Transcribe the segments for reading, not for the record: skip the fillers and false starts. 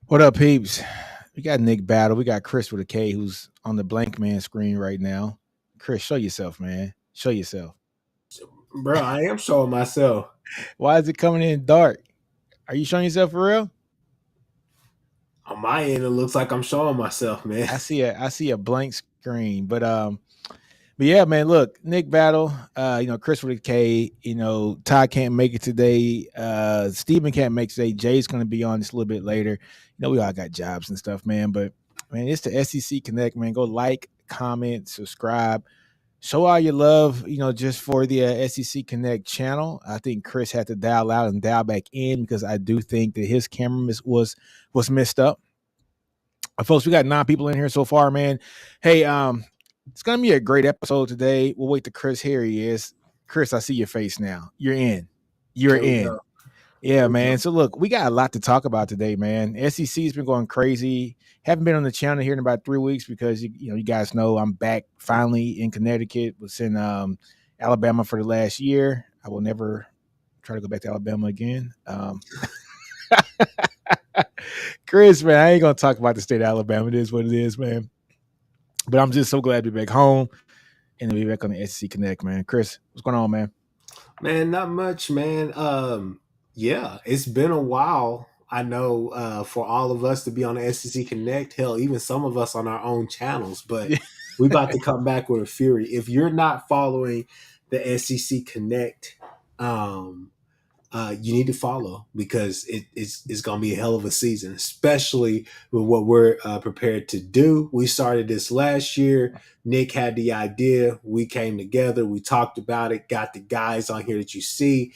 What up, peeps? We got Nick Battle. We got Chris with a K who's on the blank man screen right now. Chris, show yourself, man. Show yourself. Bro, I am showing myself. Why is it coming in dark? Are you showing yourself for real? On my end, it looks like I'm showing myself, man. I see a blank screen. But yeah, man, look, Nick Battle, Chris with a K, Ty can't make it today. Steven can't make it today. Jay's gonna be on this a little bit later. We all got jobs and stuff, man. But man, it's the SEC Connect, man. Go like, comment, subscribe. Show all your love, just for the SEC Connect channel. I think Chris had to dial out and dial back in because I do think that his camera was messed up. Folks, we got 9 people in here so far, man. Hey, it's gonna be a great episode today. We'll wait to Chris. Here he is. Chris, I see your face now. You're in. You're Here we in. go. Yeah, Here we man. go. So look, we got a lot to talk about today, man. SEC's been going crazy. Haven't been on the channel here in about 3 weeks because you guys know I'm back finally in Connecticut. Was in Alabama for the last year. I will never try to go back to Alabama again. Chris, man, I ain't gonna talk about the state of Alabama. It is what it is, man. But I'm just so glad to be back home and to be back on the SEC Connect, man. Chris, what's going on, man? Man, not much, man. Yeah, it's been a while. I know for all of us to be on the SEC Connect, hell, even some of us on our own channels, but we about to come back with a fury. If you're not following the SEC Connect, um, you need to follow because it's going to be a hell of a season, especially with what we're prepared to do. We started this last year. Nick had the idea. We came together. We talked about it. Got the guys on here that you see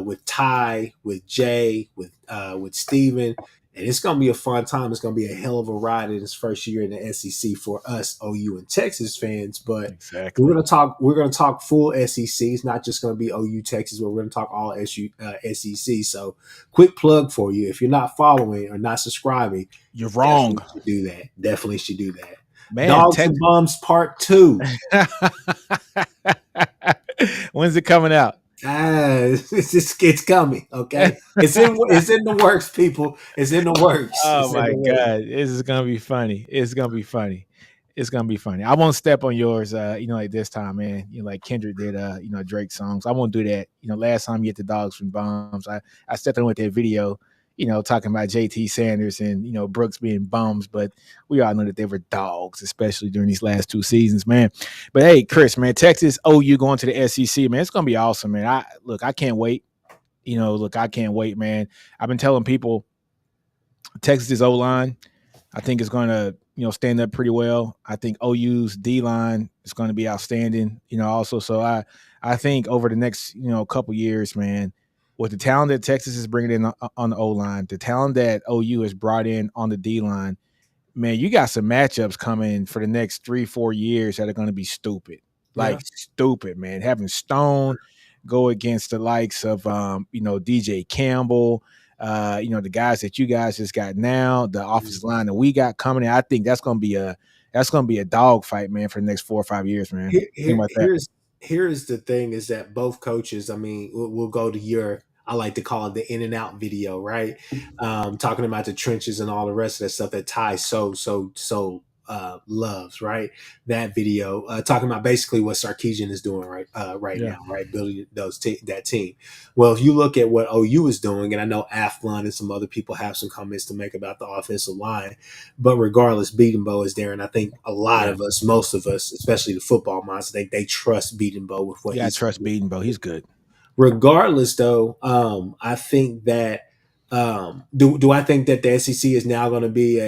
with Ty, with Jay, with Steven. And it's going to be a fun time. It's going to be a hell of a ride in this first year in the SEC for us OU and Texas fans. But we're Exactly. going to talk. We're going to talk full SEC. It's not just going to be OU Texas, but we're going to talk all SEC. So, quick plug for you: if you're not following or not subscribing, You're wrong. definitely should do that. Definitely should do that. Man, Dogs and Bums Part Two. When's it coming out? It's coming. Okay, it's in the works, people. It's in the works. Oh It's in my the works. god, this is gonna be funny. It's gonna be funny. It's gonna be funny. I won't step on yours, like this time, man. Like Kendrick did, Drake songs. I won't do that. Last time you hit the dogs from bombs, I stepped in with that video, talking about JT Sanders and Brooks being bums, but we all know that they were dogs, especially during these last 2 seasons, man. But hey, Chris, man, Texas OU going to the SEC, man. It's gonna be awesome, man. I can't wait. I can't wait, man. I've been telling people Texas O line, I think is going to stand up pretty well. I think OU's D line is going to be outstanding. Also, so I think over the next couple years, man, with the talent that Texas is bringing in on the O line, the talent that OU has brought in on the D line, man, you got some matchups coming for the next 3-4 years that are going to be stupid, Yeah. like stupid, man. Having Stone go against the likes of DJ Campbell, the guys that you guys just got now, the offensive line that we got coming in. I think that's gonna be a dog fight, man, for the next 4 or 5 years, man. Here, Think here, about that. here's the thing: is that both coaches. I mean, we'll go to your. I like to call it the in and out video, right? Talking about the trenches and all the rest of that stuff that Ty loves, right? That video, talking about basically what Sarkeesian is doing right Yeah. now, right? Building that team. Well, if you look at what OU is doing, and I know Athlon and some other people have some comments to make about the offensive line, but regardless, Beaton Bow is there, and I think a lot Yeah. of us, most of us, especially the football minds, they trust Beaton Bow with what You gotta he's trust going to Beaton, bro. do. He's good. Regardless, though, I think that do I think that the SEC is now going to be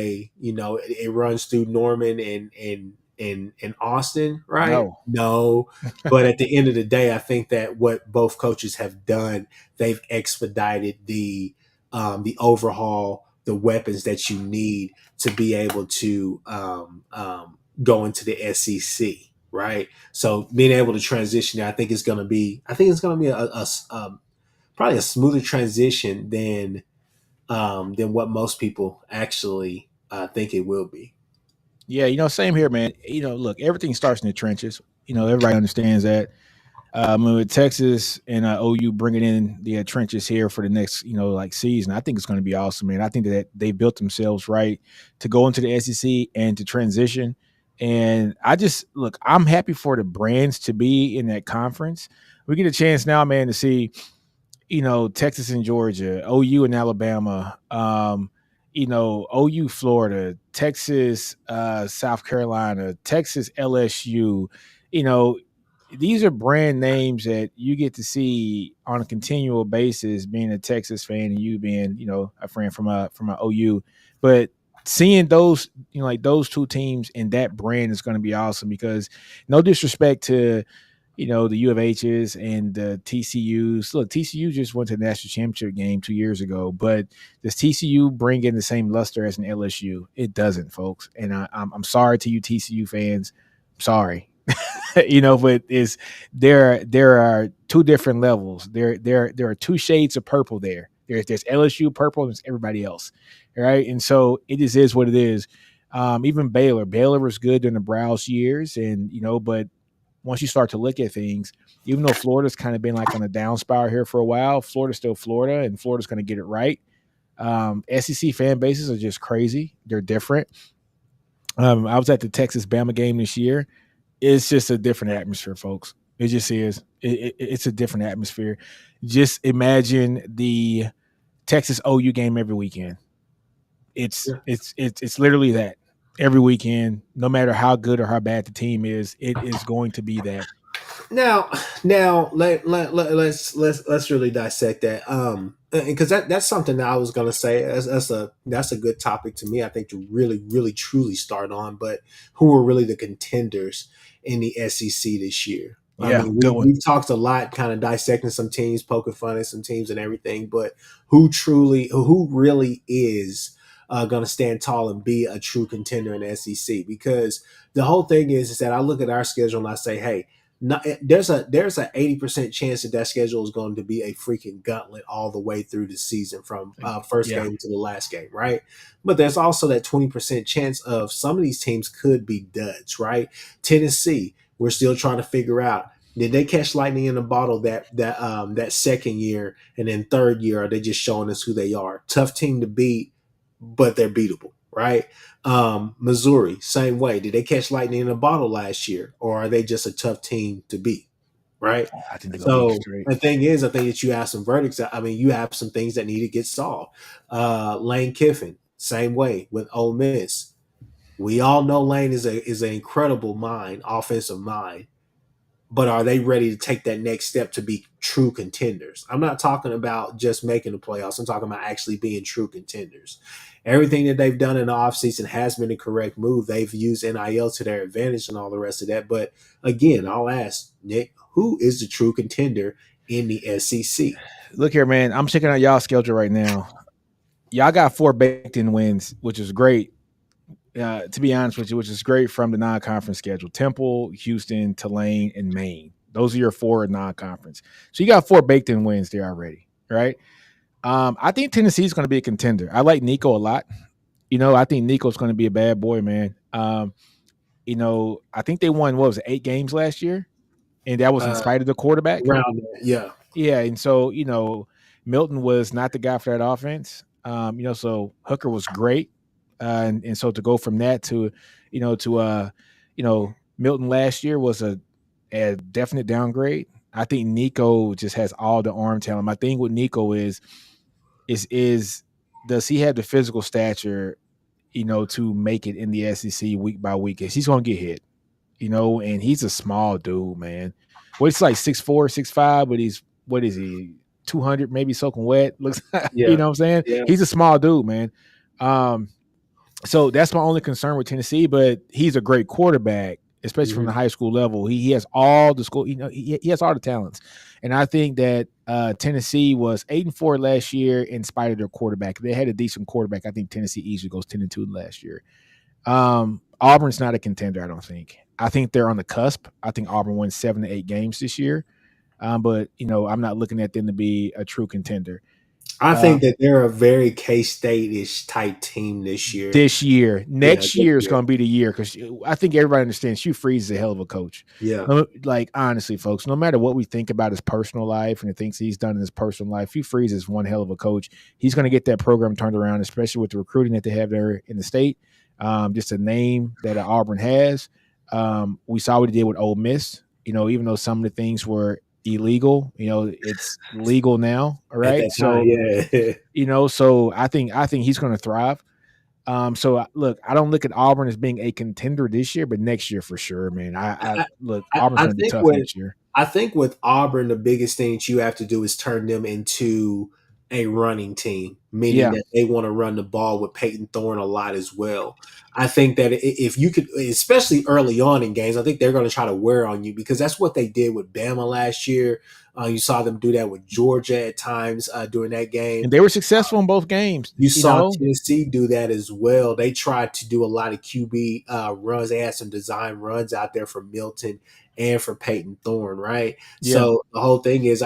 it runs through Norman and Austin, right? No. No, but at the end of the day, I think that what both coaches have done, they've expedited the overhaul, the weapons that you need to be able to go into the SEC, right? So being able to transition there, I think it's going to be probably a smoother transition than what most people actually think it will be. Yeah, same here, man. Look, everything starts in the trenches. Everybody understands that. With Texas and OU bringing in the trenches here for the next, like season, I think it's going to be awesome, man. I think that they built themselves right to go into the SEC and to transition. And I just look, I'm happy for the brands to be in that conference. We get a chance now, man, to see, Texas and Georgia, OU and Alabama, OU Florida, Texas, South Carolina, Texas LSU, you know, these are brand names that you get to see on a continual basis, being a Texas fan and you being, a friend from a OU. But seeing those, like those two teams and that brand is going to be awesome because no disrespect to, the U of H's and the TCU's. Look, TCU just went to the national championship game 2 years ago, but does TCU bring in the same luster as an LSU? It doesn't, folks. And I'm sorry to you TCU fans. I'm sorry. But is there are two different levels. There are two shades of purple there. There's LSU purple and there's everybody else. All right. And so it just is what it is. Even Baylor was good during the Browse years, and but once you start to look at things, even though Florida's kind of been like on a down spiral here for a while, Florida's still Florida, and Florida's going to get it right. SEC fan bases are just crazy. They're different. I was at the Texas Bama game this year. It's just a different atmosphere, folks. It just is. It's a different atmosphere. Just imagine the Texas OU game every weekend. It's literally that every weekend, no matter how good or how bad the team is, it is going to be that. Now, let's really dissect that. Because that's something that I was gonna say. That's a good topic to me. I think to really truly start on. But who are really the contenders in the SEC this year? I Yeah, mean, good one. we've talked a lot, kind of dissecting some teams, poking fun at some teams, and everything. But who really is going to stand tall and be a true contender in the SEC? Because the whole thing is that I look at our schedule and I say, hey, there's a 80% chance that schedule is going to be a freaking gauntlet all the way through the season from first Yeah. game to the last game, right? But there's also that 20% chance of some of these teams could be duds, right? Tennessee, we're still trying to figure out, did they catch lightning in a bottle that second year, and then third year are they just showing us who they are? Tough team to beat, but they're beatable, right? Missouri, same way. Did they catch lightning in a bottle last year, or are they just a tough team to beat? Right. I think they're gonna be So straight. the thing is, I think that you have some verdicts. I mean, you have some things that need to get solved. Lane Kiffin, same way with Ole Miss. We all know Lane is an incredible mind, offensive mind, but are they ready to take that next step to be true contenders? I'm not talking about just making the playoffs. I'm talking about actually being true contenders. Everything that they've done in the offseason has been the correct move. They've used NIL to their advantage and all the rest of that. But again, I'll ask Nick, who is the true contender in the SEC? Look here, man. I'm checking out y'all schedule right now. Y'all got 4 baked in wins, which is great. To be honest with you, which is great from the non-conference schedule: Temple, Houston, Tulane, and Maine. Those are your 4 non-conference. So you got 4 baked in wins there already, right? I think Tennessee is going to be a contender. I like Nico a lot. I think Nico's going to be a bad boy, man. I think they won, what was it, 8 games last year, and that was in Uh, spite of the quarterback. Around that, yeah. Yeah, and so Milton was not the guy for that offense. So Hooker was great, and so to go from that to, Milton last year was a definite downgrade. I think Nico just has all the arm talent. My thing with Nico is does he have the physical stature, to make it in the SEC week by week? Because he's going to get hit, and he's a small dude, man. Well, it's like 6'4", 6'5", but he's, what is he, 200, maybe soaking wet. Looks, Yeah. what I'm saying? Yeah. He's a small dude, man. So that's my only concern with Tennessee, but he's a great quarterback, especially from the high school level. He has all the school, he has all the talents. And I think that Tennessee was 8-4 last year in spite of their quarterback. They had a decent quarterback. I think Tennessee easily goes 10-2 last year. Auburn's not a contender, I don't think. I think they're on the cusp. I think Auburn wins 7 to 8 games this year. But I'm not looking at them to be a true contender. I think that they're a very K-State-ish type team this year. This year. Yeah, Next this year is year. going to be the year because I think everybody understands Hugh Freeze is a hell of a coach. Yeah. Like, honestly, folks, no matter what we think about his personal life and the things he's done in his personal life, Hugh Freeze is one hell of a coach. He's going to get that program turned around, especially with the recruiting that they have there in the state. Just a name that Auburn has. We saw what he did with Ole Miss. Even though some of the things were illegal, it's legal now. All right. So, yeah. so I think he's going to thrive. So look, I don't look at Auburn as being a contender this year, but next year for sure, man. I look, Auburn's going to be tough next year. I think with Auburn, the biggest thing that you have to do is turn them into a running team, meaning that they want to run the ball with Peyton Thorne a lot as well. I think that if you could, especially early on in games, I think they're going to try to wear on you because that's what they did with Bama last year. You saw them do that with Georgia at times during that game. And they were successful in both games. You saw Tennessee do that as well. They tried to do a lot of QB runs. They had some design runs out there for Milton and for Peyton Thorne, right? Yeah. So the whole thing is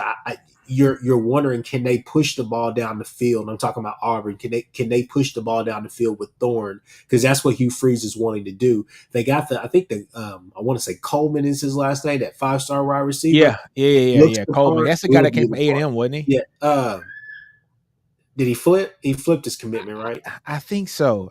you're wondering, can they push the ball down the field? I'm talking about Auburn. Can they push the ball down the field with Thorne? Because that's what Hugh Freeze is wanting to do. They got I want to say Coleman is his last name, that 5-star wide receiver. Yeah. Coleman. That's the guy that came from A&M, wasn't he? Yeah. Did he flip? He flipped his commitment, right? I think so.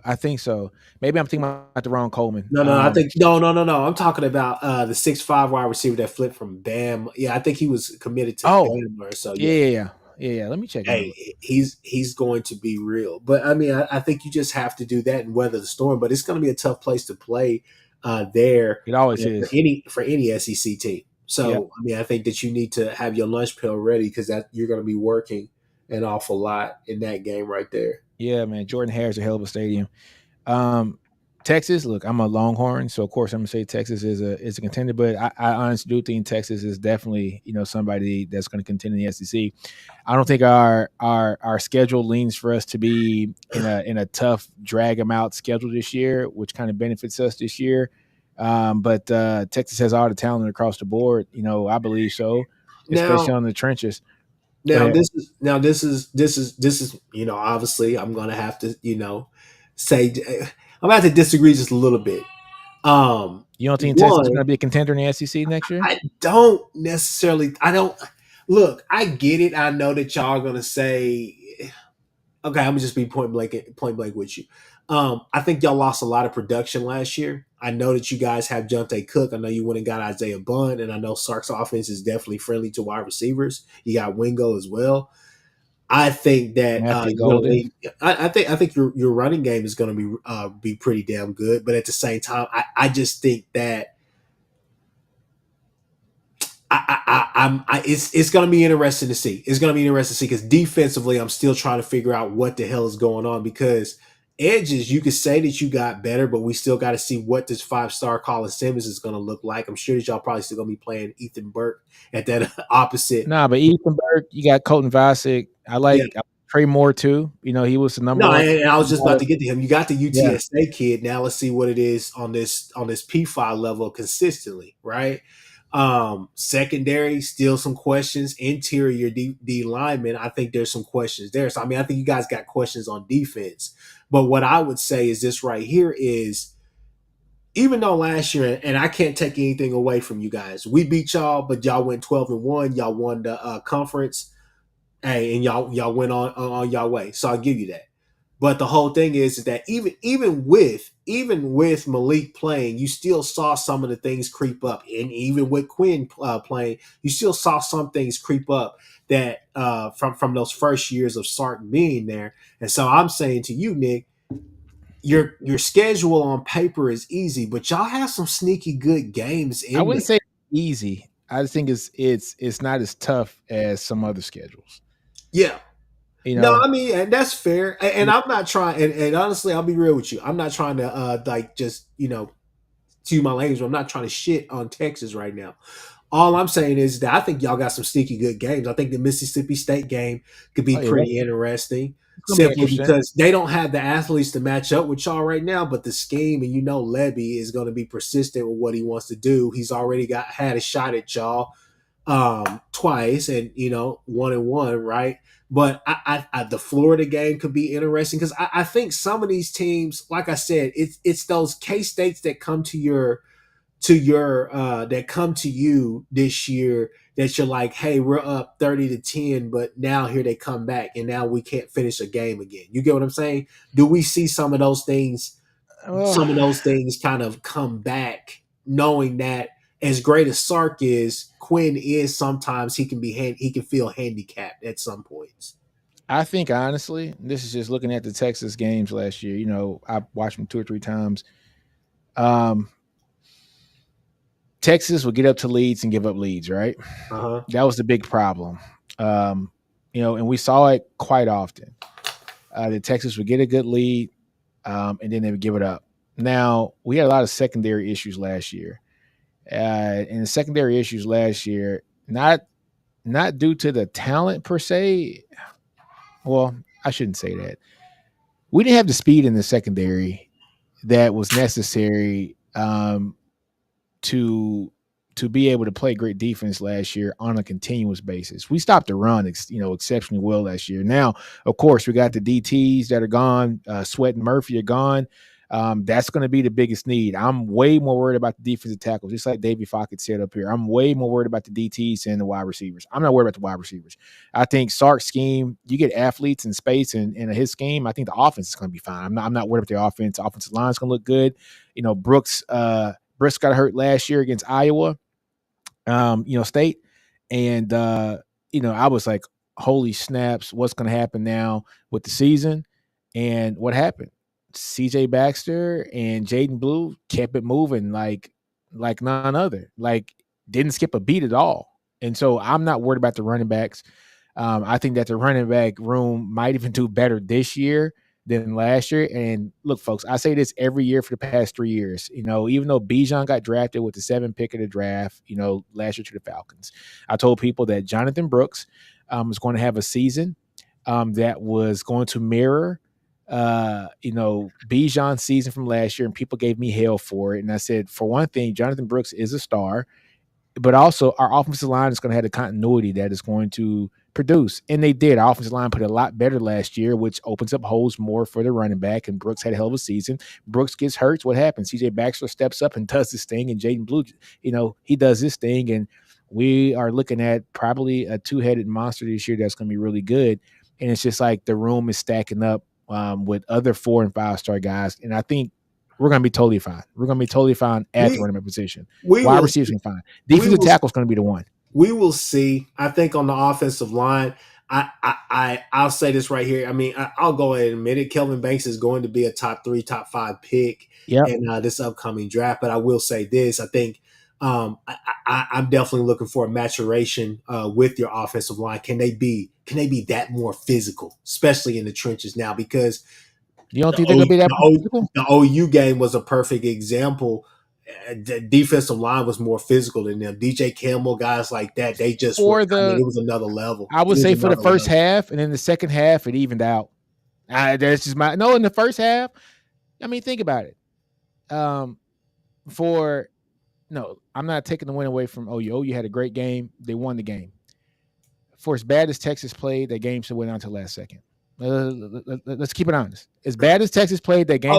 Maybe I'm thinking about the wrong Coleman. No. I think no. I'm talking about the 6'5" wide receiver that flipped from Bam. Yeah, I think he was committed to Bam or so. Yeah. Let me check. Hey, he's going to be real. But I mean, I think you just have to do that and weather the storm. But it's going to be a tough place to play there. It always is for any SEC team. So I mean, I think that you need to have your lunch pail ready because that you're going to be working an awful lot in that game right there. Yeah, man. Jordan Hare's a hell of a stadium. Texas, look, I'm a Longhorn, so of course I'm gonna say Texas is a contender, but I honestly do think Texas is definitely somebody that's going to contend in the SEC. I don't think our schedule leans for us to be in a tough drag them out schedule this year, which kind of benefits us this year. But Texas has all the talent across the board. I believe so, especially on the trenches. This is obviously I'm gonna have to say I'm gonna have to disagree just a little bit. You don't think Texas is gonna be a contender in the SEC next year? I don't necessarily. I don't look. I get it. I know that y'all are gonna say, okay, I'm gonna just be point blank with you. I think y'all lost a lot of production last year. I know that you guys have Jonte Cook. I know you went and got Isaiah Bond, and I know Sark's offense is definitely friendly to wide receivers. You got Wingo as well. I think that I think your running game is going to be pretty damn good, but at the same time, I just think that it's going to be interesting to see. It's going to be interesting to see because defensively, I'm still trying to figure out what the hell is going on because edges, you could say that you got better, but we still got to see what this 5-star Colin Simmons is going to look like. I'm sure that y'all probably still going to be playing Ethan Burke at that opposite. Nah, but Ethan Burke, you got Colton Vasek. I like Trey Moore too. He was the number one. And I was just about to get to him. You got the UTSA kid. Now let's see what it is on this P5 level consistently, right? Secondary, still some questions. Interior D lineman, I think there's some questions there. So I mean, I think you guys got questions on defense. But what I would say is this right here is, even though last year, and I can't take anything away from you guys, we beat y'all, but y'all went 12-1. Y'all won the conference, and y'all went on y'all way. So I'll give you that. But the whole thing is that even with Malik playing, you still saw some of the things creep up, and even with Quinn playing, you still saw some things creep up that from those first years of Sark being there. And so I'm saying to you, Nick, your schedule on paper is easy, but y'all have some sneaky good games. I wouldn't say easy. I just think it's not as tough as some other schedules. Yeah. No, I mean, and that's fair. And I'm not trying, and honestly, I'll be real with you. I'm not trying to just to my language. I'm not trying to shit on Texas right now. All I'm saying is that I think y'all got some sneaky good games. I think the Mississippi State game could be pretty interesting. Simply because they don't have the athletes to match up with y'all right now, but the scheme, and Levy is going to be persistent with what he wants to do. He's already had a shot at y'all. twice, and 1-1, right? But the Florida game could be interesting because I think some of these teams, like I said, it's those K States that come that come to you this year that you're like, hey, we're up 30-10, but now here they come back and now we can't finish a game again. You get what I'm saying? Do we see some of those things kind of come back, knowing that as great as Sark is, Quinn is sometimes he can feel handicapped at some points. I think honestly, this is just looking at the Texas games last year. I watched them 2 or 3 times. Um, Texas would get up to leads and give up leads, right? Uh-huh. That was the big problem. And we saw it quite often. The Texas would get a good lead, and then they would give it up. Now, we had a lot of secondary issues last year. And the secondary issues last year, not due to the talent per se. Well, I shouldn't say that. We didn't have the speed in the secondary that was necessary to be able to play great defense last year on a continuous basis. We stopped the run, exceptionally well last year. Now, of course, we got the DTs that are gone. Sweat and Murphy are gone. That's going to be the biggest need. I'm way more worried about the defensive tackles, just like Davey Fockett said up here. I'm way more worried about the DTs and the wide receivers. I'm not worried about the wide receivers. I think Sark's scheme, you get athletes in space, and in his scheme, I think the offense is going to be fine. I'm not worried about the offense. The offensive line is going to look good. Brooks got hurt last year against Iowa State. And, I was like, holy snaps, what's going to happen now with the season? And what happened? CJ Baxter and Jaden Blue kept it moving like none other. Like, didn't skip a beat at all. And so I'm not worried about the running backs. I think that the running back room might even do better this year than last year. And look, folks, I say this every year for the past 3 years. Even though Bijan got drafted with the 7th pick of the draft, last year to the Falcons, I told people that Jonathan Brooks was going to have a season that was going to mirror Bijan's season from last year, and people gave me hell for it. And I said, for one thing, Jonathan Brooks is a star, but also our offensive line is going to have the continuity that is going to produce. And they did. Our offensive line put a lot better last year, which opens up holes more for the running back. And Brooks had a hell of a season. Brooks gets hurt. What happens? CJ Baxter steps up and does this thing, and Jaden Blue, he does this thing. And we are looking at probably a 2-headed monster this year that's going to be really good. And it's just like the room is stacking up with other 4- and 5-star guys. And I think we're going to be totally fine. We're going to be totally fine at the running back position. Wide receivers are fine. Defensive tackle is going to be the one. We will see. I think on the offensive line, I'll say this right here. I mean, I'll go ahead and admit it. Kelvin Banks is going to be a top 3, top 5 pick in this upcoming draft. But I will say this: I think I'm definitely looking for a maturation with your offensive line. Can they be that more physical, especially in the trenches now? Because you don't think they're going to be that physical? The OU game was a perfect example. The defensive line was more physical than them. DJ Campbell, guys like that, they just it was another level. I would say for the first half, and then the second half, it evened out. That's just in the first half. I mean, think about it. I'm not taking the win away from OU. OU had a great game. They won the game. For as bad as Texas played, that game should went on to the last second. Let's keep it honest. As bad as Texas played, that game.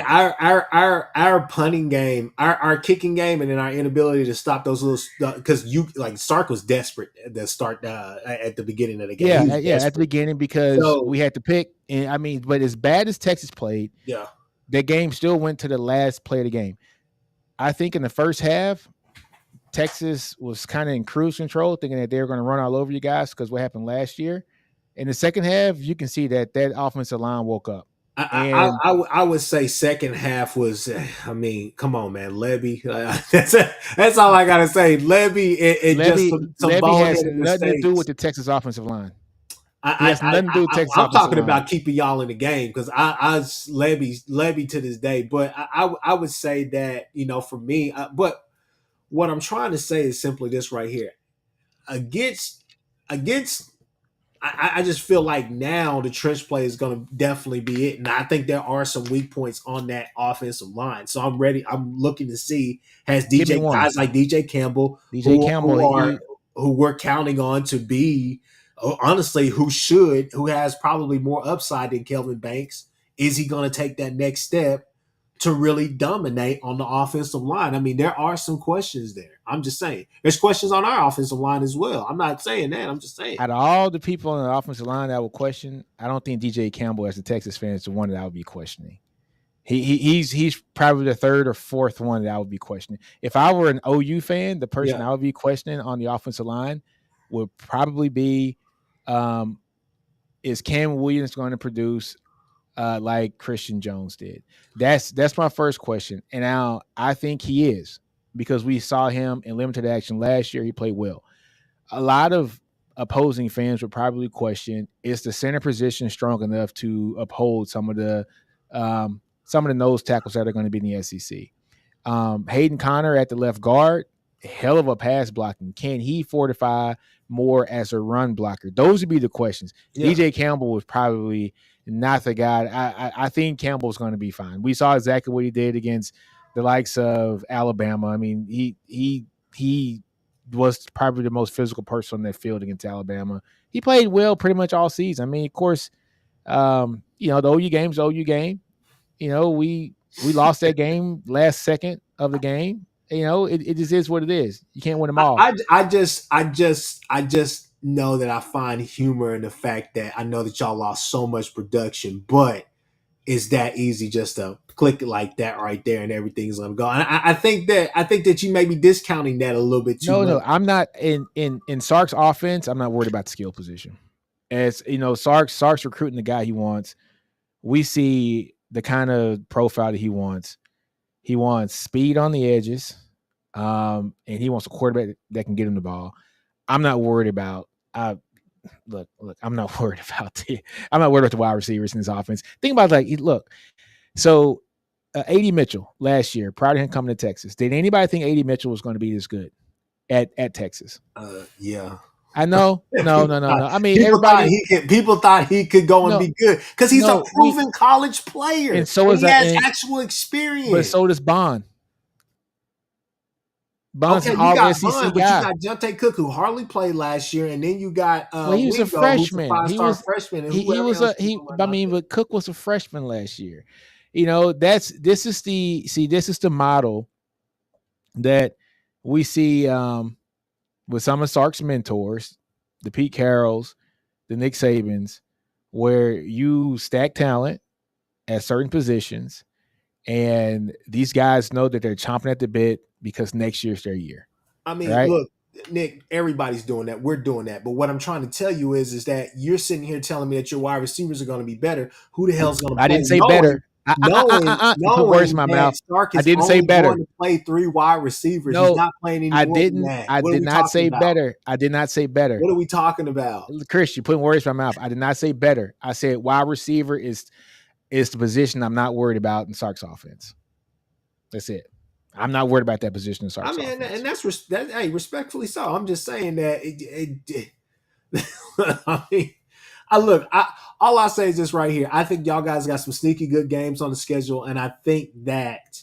Our punting game, our kicking game, and then our inability to stop those little because Sark was desperate to start at the beginning of the game. Yeah, at the beginning because we had to pick. And I mean, but as bad as Texas played, that game still went to the last play of the game. I think in the first half, Texas was kind of in cruise control, thinking that they were going to run all over you guys because what happened last year. In the second half, you can see that offensive line woke up. I would say second half was, I mean, come on, man, Levy. That's all I gotta say. Levy just some Levy has nothing to do with the Texas offensive line. I'm talking about keeping y'all in the game because I Levy to this day. But I would say that for me, but what I'm trying to say is simply this right here. Against I just feel like now the trench play is going to definitely be it, and I think there are some weak points on that offensive line. So I'm ready. I'm looking to see has Give me DJ one. guys like DJ Campbell DJ Campbell, who we're counting on to be honestly who has probably more upside than Kelvin Banks. Is he going to take that next step to really dominate on the offensive line? I mean, there are some questions there. I'm just saying. There's questions on our offensive line as well. I'm not saying that. I'm just saying. out of all the people on the offensive line that I would question, I don't think DJ Campbell, as a Texas fan, is the one that I would be questioning. He's probably the third or fourth one that I would be questioning. If I were an OU fan, the person I would be questioning on the offensive line would probably be, is Cam Williams going to produce like Christian Jones did? That's my first question. And now I think he is, because we saw him in limited action last year. He played well. A lot of opposing fans would probably question, is the center position strong enough to uphold some of the nose tackles that are going to be in the SEC? Hayden Connor at the left guard, hell of a pass blocking. Can he fortify more as a run blocker? Those would be the questions. Yeah. DJ Campbell was probably not the guy. I think Campbell's going to be fine. We saw exactly what he did against the likes of Alabama. I mean, he was probably the most physical person on that field against Alabama. He played well pretty much all season. I mean, of course, the OU game's OU game. We lost that game last second of the game. It just is what it is. You can't win them all. I just know that I find humor in the fact that I know that y'all lost so much production, but it's that easy just to click it like that right there and everything's gonna go. And I think that you may be discounting that a little bit too much. No, I'm not in Sark's offense. I'm not worried about the skill position. As Sark's recruiting the guy he wants. We see the kind of profile that he wants. He wants speed on the edges, and he wants a quarterback that can get him the ball. I'm not worried about. Look. I'm not worried about the wide receivers in his offense. Think about look. So, A.D. Mitchell last year, prior to him coming to Texas, did anybody think A.D. Mitchell was going to be this good at Texas? Yeah. I know. No. I mean, people thought he could go and be good because he's a proven college player, and so he has actual experience. But so does Bond. Bond's an all SEC guy. But you got Jonte Cook, who hardly played last year, and then you got he was a freshman. He was a freshman. But Cook was a freshman last year. This is the model that we see with some of Sark's mentors, the Pete Carrolls, the Nick Sabans, where you stack talent at certain positions, and these guys know that they're chomping at the bit because next year's their year. I mean, right? Look, Nick, everybody's doing that. We're doing that. But what I'm trying to tell you is that you're sitting here telling me that your wide receivers are going to be better. Who the hell's going to play? I didn't say better. Put words in my mouth. Stark is I didn't say better. Going to play 3 wide receivers. No, he's not playing any more than that. I did not say better. I did not say better. What are we talking about? Chris, you're putting words in my mouth. I did not say better. I said wide receiver is the position I'm not worried about in Sark's offense. That's it. I'm not worried about that position in Sark's offense. And that's respectfully so. I'm just saying that all I say is this right here. I think y'all guys got some sneaky good games on the schedule, and I think that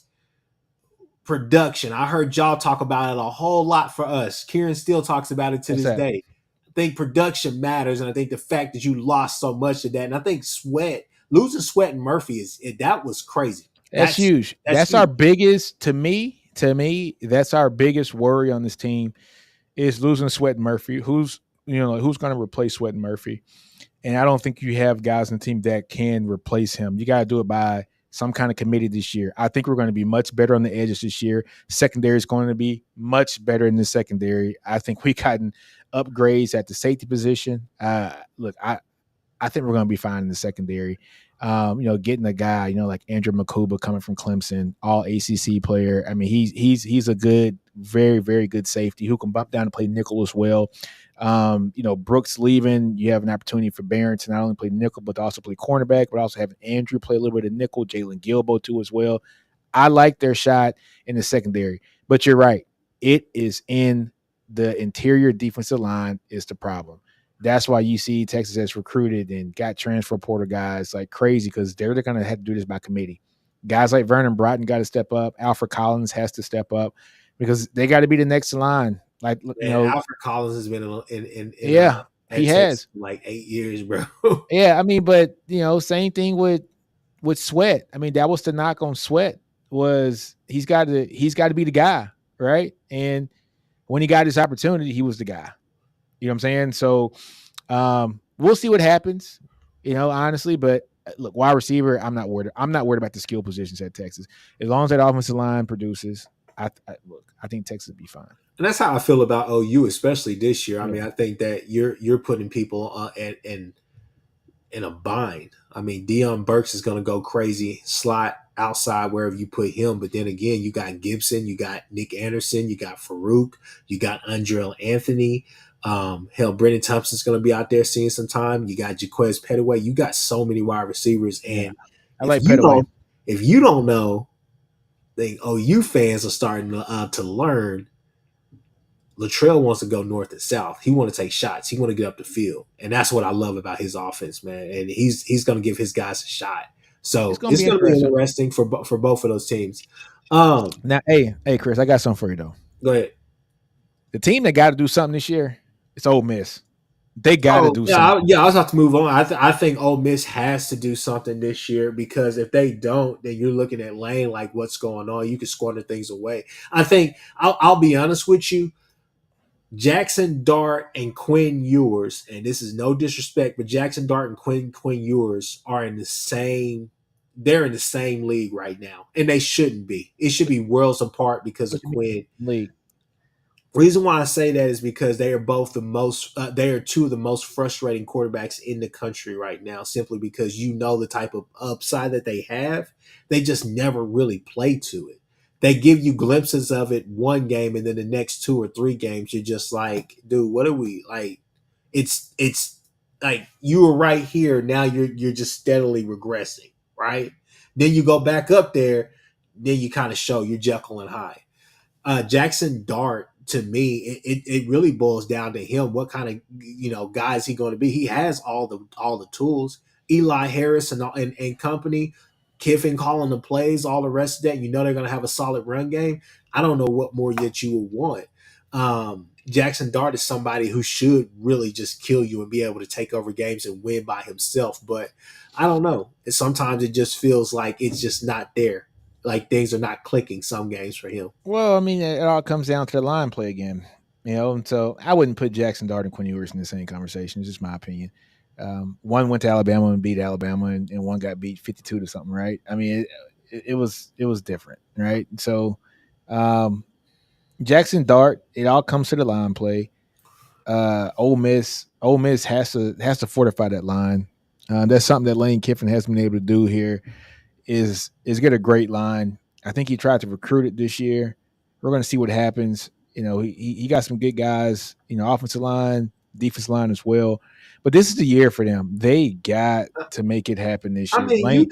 production, I heard y'all talk about it a whole lot for us. Kieran still talks about it to this day. I think production matters, and I think the fact that you lost so much of that, and I think losing Sweat and Murphy that was crazy. That's huge. That's our biggest, to me, that's our biggest worry on this team is losing Sweat and Murphy. Who's going to replace Sweat and Murphy? And I don't think you have guys on the team that can replace him. You got to do it by some kind of committee this year. I think we're going to be much better on the edges this year. Secondary is going to be much better in the secondary. I think we gotten upgrades at the safety position. Look, I think we're going to be fine in the secondary. Getting a guy, like Andrew Makuba coming from Clemson, all ACC player. I mean, he's a good, very, very good safety who can bump down and play nickel as well. Brooks leaving, you have an opportunity for Barron to not only play nickel, but to also play cornerback, but also have Andrew play a little bit of nickel, Jalen Gilbo too as well. I like their shot in the secondary, but you're right. It is in the interior defensive line is the problem. That's why you see Texas has recruited and got transfer portal guys like crazy because they're going to have to do this by committee. Guys like Vernon Broughton got to step up. Alfred Collins has to step up because they got to be the next in line. Like, Man, Alfred Collins has been yeah, he has like 8 years, bro. Yeah, I mean, but same thing with Sweat. I mean, that was the knock on Sweat was he's got to be the guy, right? And when he got his opportunity, he was the guy. You know what I'm saying? So we'll see what happens, honestly. But look, wide receiver, I'm not worried. I'm not worried about the skill positions at Texas. As long as that offensive line produces, I think Texas will be fine. And that's how I feel about OU, especially this year. I mean, I think that you're putting people in a bind. I mean, Deion Burks is going to go crazy, slot outside wherever you put him. But then again, you got Gibson, you got Nick Anderson, you got Farouk, you got Andrell Anthony. Hell, Brennan Thompson's going to be out there seeing some time. You got Jaquez Pettaway. You got so many wide receivers. And I like Pettaway. If you don't know, think OU fans are starting to learn. Latrell wants to go north and south. He want to take shots. He want to get up the field, and that's what I love about his offense, man. And he's going to give his guys a shot. So it's going to be interesting for both of those teams. Now, hey, Chris, I got something for you though. Go ahead. The team that got to do something this year, it's Ole Miss. They got to do something. I was about to move on. I think Ole Miss has to do something this year because if they don't, then you're looking at Lane like what's going on. You can squander things away. I think I'll be honest with you. Jackson Dart and Quinn Ewers, and this is no disrespect, but Jackson Dart and Quinn Ewers are in the same. They're in the same league right now, and they shouldn't be. It should be worlds apart because of Quinn. League. Reason why I say that is because they are both the most. They are two of the most frustrating quarterbacks in the country right now. Simply because the type of upside that they have, they just never really play to it. They give you glimpses of it one game, and then the next 2 or 3 games, you're just like, dude, what are we like? It's like you were right here. Now you're just steadily regressing, right? Then you go back up there, then you kind of show you're Jekyll and Hyde. Jackson Dart, to me, it really boils down to him. What kind of guy is he going to be? He has all the tools. Eli Harris and company. Kiffin calling the plays, all the rest of that, they're going to have a solid run game. I don't know what more yet you would want. Jackson Dart is somebody who should really just kill you and be able to take over games and win by himself. But I don't know. Sometimes it just feels like it's just not there. Like things are not clicking some games for him. Well, I mean, it all comes down to the line play again. And so I wouldn't put Jackson Dart and Quinn Ewers in the same conversation. It's just my opinion. One went to Alabama and beat Alabama, and one got beat 52 to something, right? I mean, it was different, right? So, Jackson Dart, it all comes to the line play. Ole Miss has to fortify that line. That's something that Lane Kiffin has been able to do here. Is get a great line. I think he tried to recruit it this year. We're going to see what happens. He got some good guys. Offensive line, defensive line as well. But this is the year for them. They got to make it happen this year. I mean,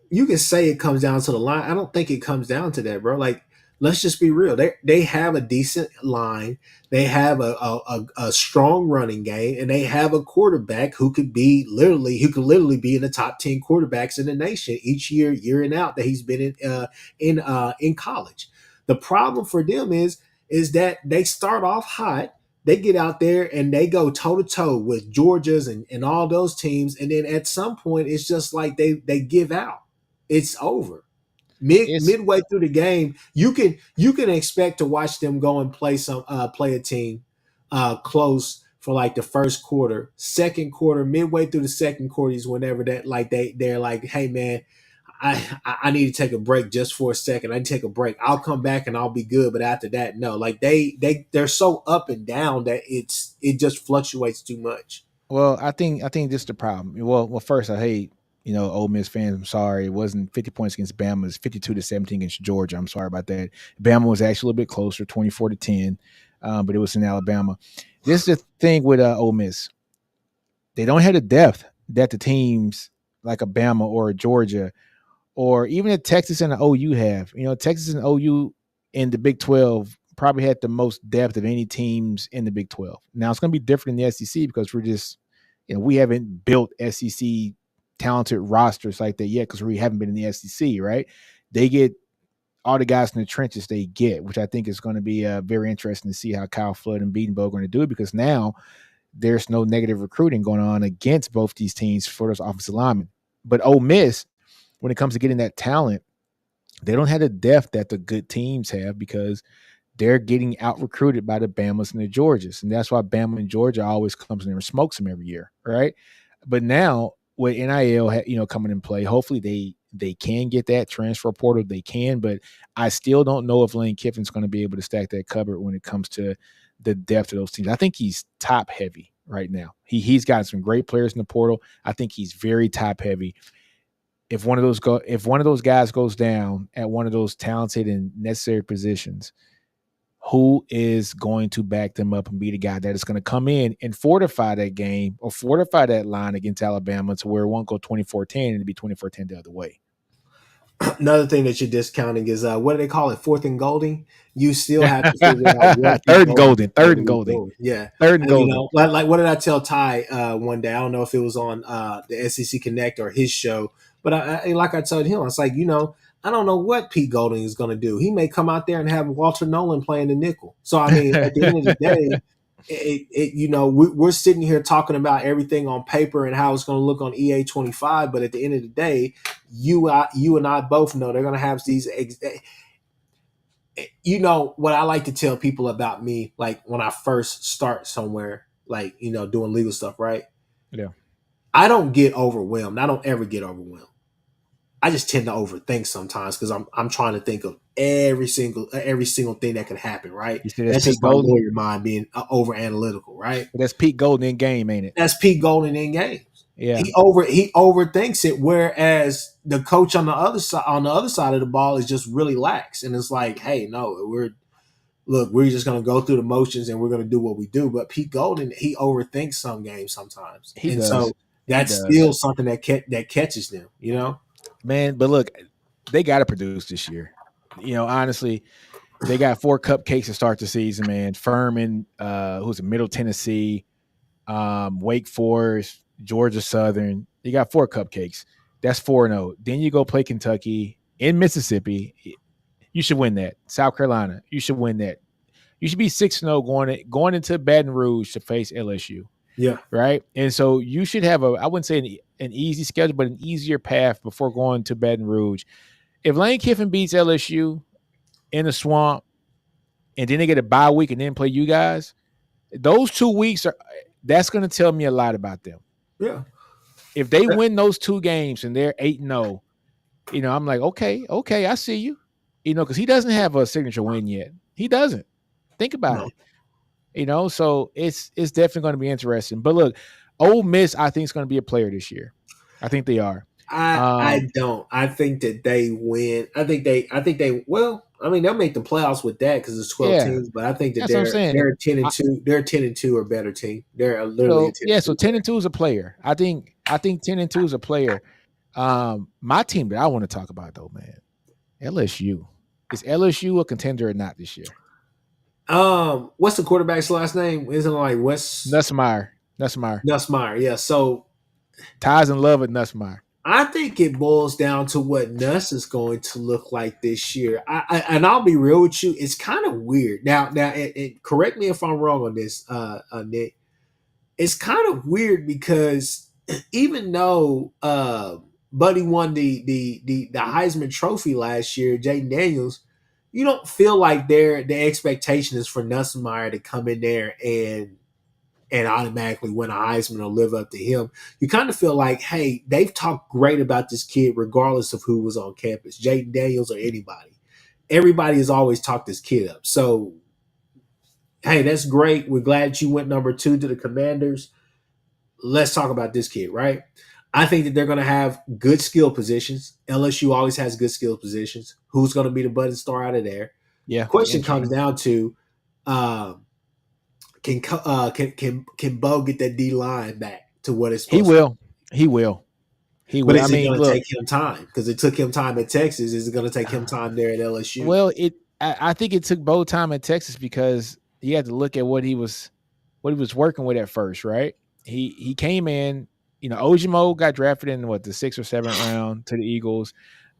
you can say it comes down to the line. I don't think it comes down to that, bro. Like, let's just be real. They have a decent line. They have a strong running game, and they have a quarterback who could literally be in the top 10 quarterbacks in the nation each year in out that he's been in college. The problem for them is that they start off hot. They get out there and they go toe-to-toe with Georgia's and all those teams. And then at some point, it's just like they give out. It's over. Midway through the game, you can expect to watch them go and play a team close for like the first quarter. Second quarter, midway through the second quarter is whenever that like they're like, hey man, I need to take a break just for a second. I need to take a break. I'll come back and I'll be good. But after that, no. Like they're so up and down that it just fluctuates too much. Well, I think this is the problem. Well, first I hate Ole Miss fans. I'm sorry, it wasn't 50 points against Bama. It's 52-17 against Georgia. I'm sorry about that. Bama was actually a little bit closer, 24-10, but it was in Alabama. This is the thing with Ole Miss. They don't have the depth that the teams like a Bama or a Georgia or even the Texas and the OU have. Texas and OU in the Big 12 probably had the most depth of any teams in the Big 12. Now it's going to be different in the SEC because we're just, we haven't built SEC talented rosters like that yet because we haven't been in the SEC, right? They get all the guys in the trenches they get, which I think is going to be very interesting to see how Kyle Flood and Beatonbow are going to do it because now there's no negative recruiting going on against both these teams for those offensive linemen. But Ole Miss, when it comes to getting that talent, they don't have the depth that the good teams have because they're getting out recruited by the Bamas and the Georgias. And that's why Bama and Georgia always comes in there and smokes them every year. Right. But now with NIL, coming in play, hopefully they can get that transfer portal. They can, but I still don't know if Lane Kiffin's going to be able to stack that cupboard when it comes to the depth of those teams. I think he's top heavy right now. He's got some great players in the portal. I think he's very top heavy. If one of those guys goes down at one of those talented and necessary positions, who is going to back them up and be the guy that is going to come in and fortify that game or fortify that line against Alabama to where it won't go 24-10 and it'll be 24-10 the other way? Another thing that you're discounting is what do they call it? Fourth and golden. You still have to figure out what third and golden. Yeah, third and golden. Like what did I tell Ty one day? I don't know if it was on the SEC Connect or his show, but like I told him, I was like, I don't know what Pete Golding is going to do. He may come out there and have Walter Nolan playing the nickel. So I mean, at the end of the day, we're sitting here talking about everything on paper and how it's going to look on EA 25, but at the end of the day, you and I both know they're going to have these. What I like to tell people about me, like when I first start somewhere, like doing legal stuff, right? Yeah, I don't get overwhelmed. I don't ever get overwhelmed. I just tend to overthink sometimes because I'm trying to think of every single thing that could happen, right? That's just my lawyer mind being over analytical, right? That's Pete Golding in game, ain't it? That's Pete Golding in games. Yeah, he overthinks it, whereas the coach on the other side of the ball is just really lax, and it's like, hey, no, we're just gonna go through the motions and we're gonna do what we do. But Pete Golding, he overthinks some games sometimes, so that's still something that catches them, Man, but look, they got to produce this year. Honestly, they got 4 cupcakes to start the season, man. Furman, who's in Middle Tennessee, Wake Forest, Georgia Southern. You got 4 cupcakes. That's 4-0. Then you go play Kentucky in Mississippi. You should win that. South Carolina, you should win that. You should be 6-0 going into Baton Rouge to face LSU. Yeah. Right. And so you should have I wouldn't say an easy schedule, but an easier path before going to Baton Rouge. If Lane Kiffin beats LSU in the swamp and then they get a bye week and then play you guys, those 2 weeks that's going to tell me a lot about them. Yeah. If they win those 2 games and they're 8-0, I'm like, okay, I see you. Because he doesn't have a signature win yet. He doesn't. Think about it. So it's definitely going to be interesting. But look, Ole Miss, I think, is going to be a player this year. I think they are. I don't. I think that they win. I think they. Well, I mean, they'll make the playoffs with that because it's 12 teams. But I think that they're 10-2. They're 10-2 or better team. They're literally so 10-2 is a player. I think 10-2 is a player. My team that I want to talk about though, man, LSU. Is LSU a contender or not this year? What's the quarterback's last name? Isn't it like West Nussmeier? Yeah. So Ty's in love with Nussmeier. I think it boils down to what Nuss is going to look like this year. And I'll be real with you, it's kind of weird. Now, correct me if I'm wrong on this, Nick. It's kind of weird because even though Buddy won the Heisman Trophy last year, Jayden Daniels, you don't feel like the expectation is for Nussmeier to come in there and automatically win a Heisman or live up to him. You kind of feel like, hey, they've talked great about this kid regardless of who was on campus, Jayden Daniels or anybody. Everybody has always talked this kid up. So, hey, that's great. We're glad you went number 2 to the Commanders. Let's talk about this kid, right? I think that they're going to have good skill positions. LSU always has good skill positions. Who's going to be the budding star out of there? Yeah. The question comes down to can Bo get that D line back to what it's supposed to be? He will. But is it going to take him time? Because it took him time at Texas. Is it going to take him time there at LSU? Well, I think it took both time in Texas because you had to look at what he was working with at first, right? He came in, Ojimo got drafted in what the 6th or 7th round to the Eagles.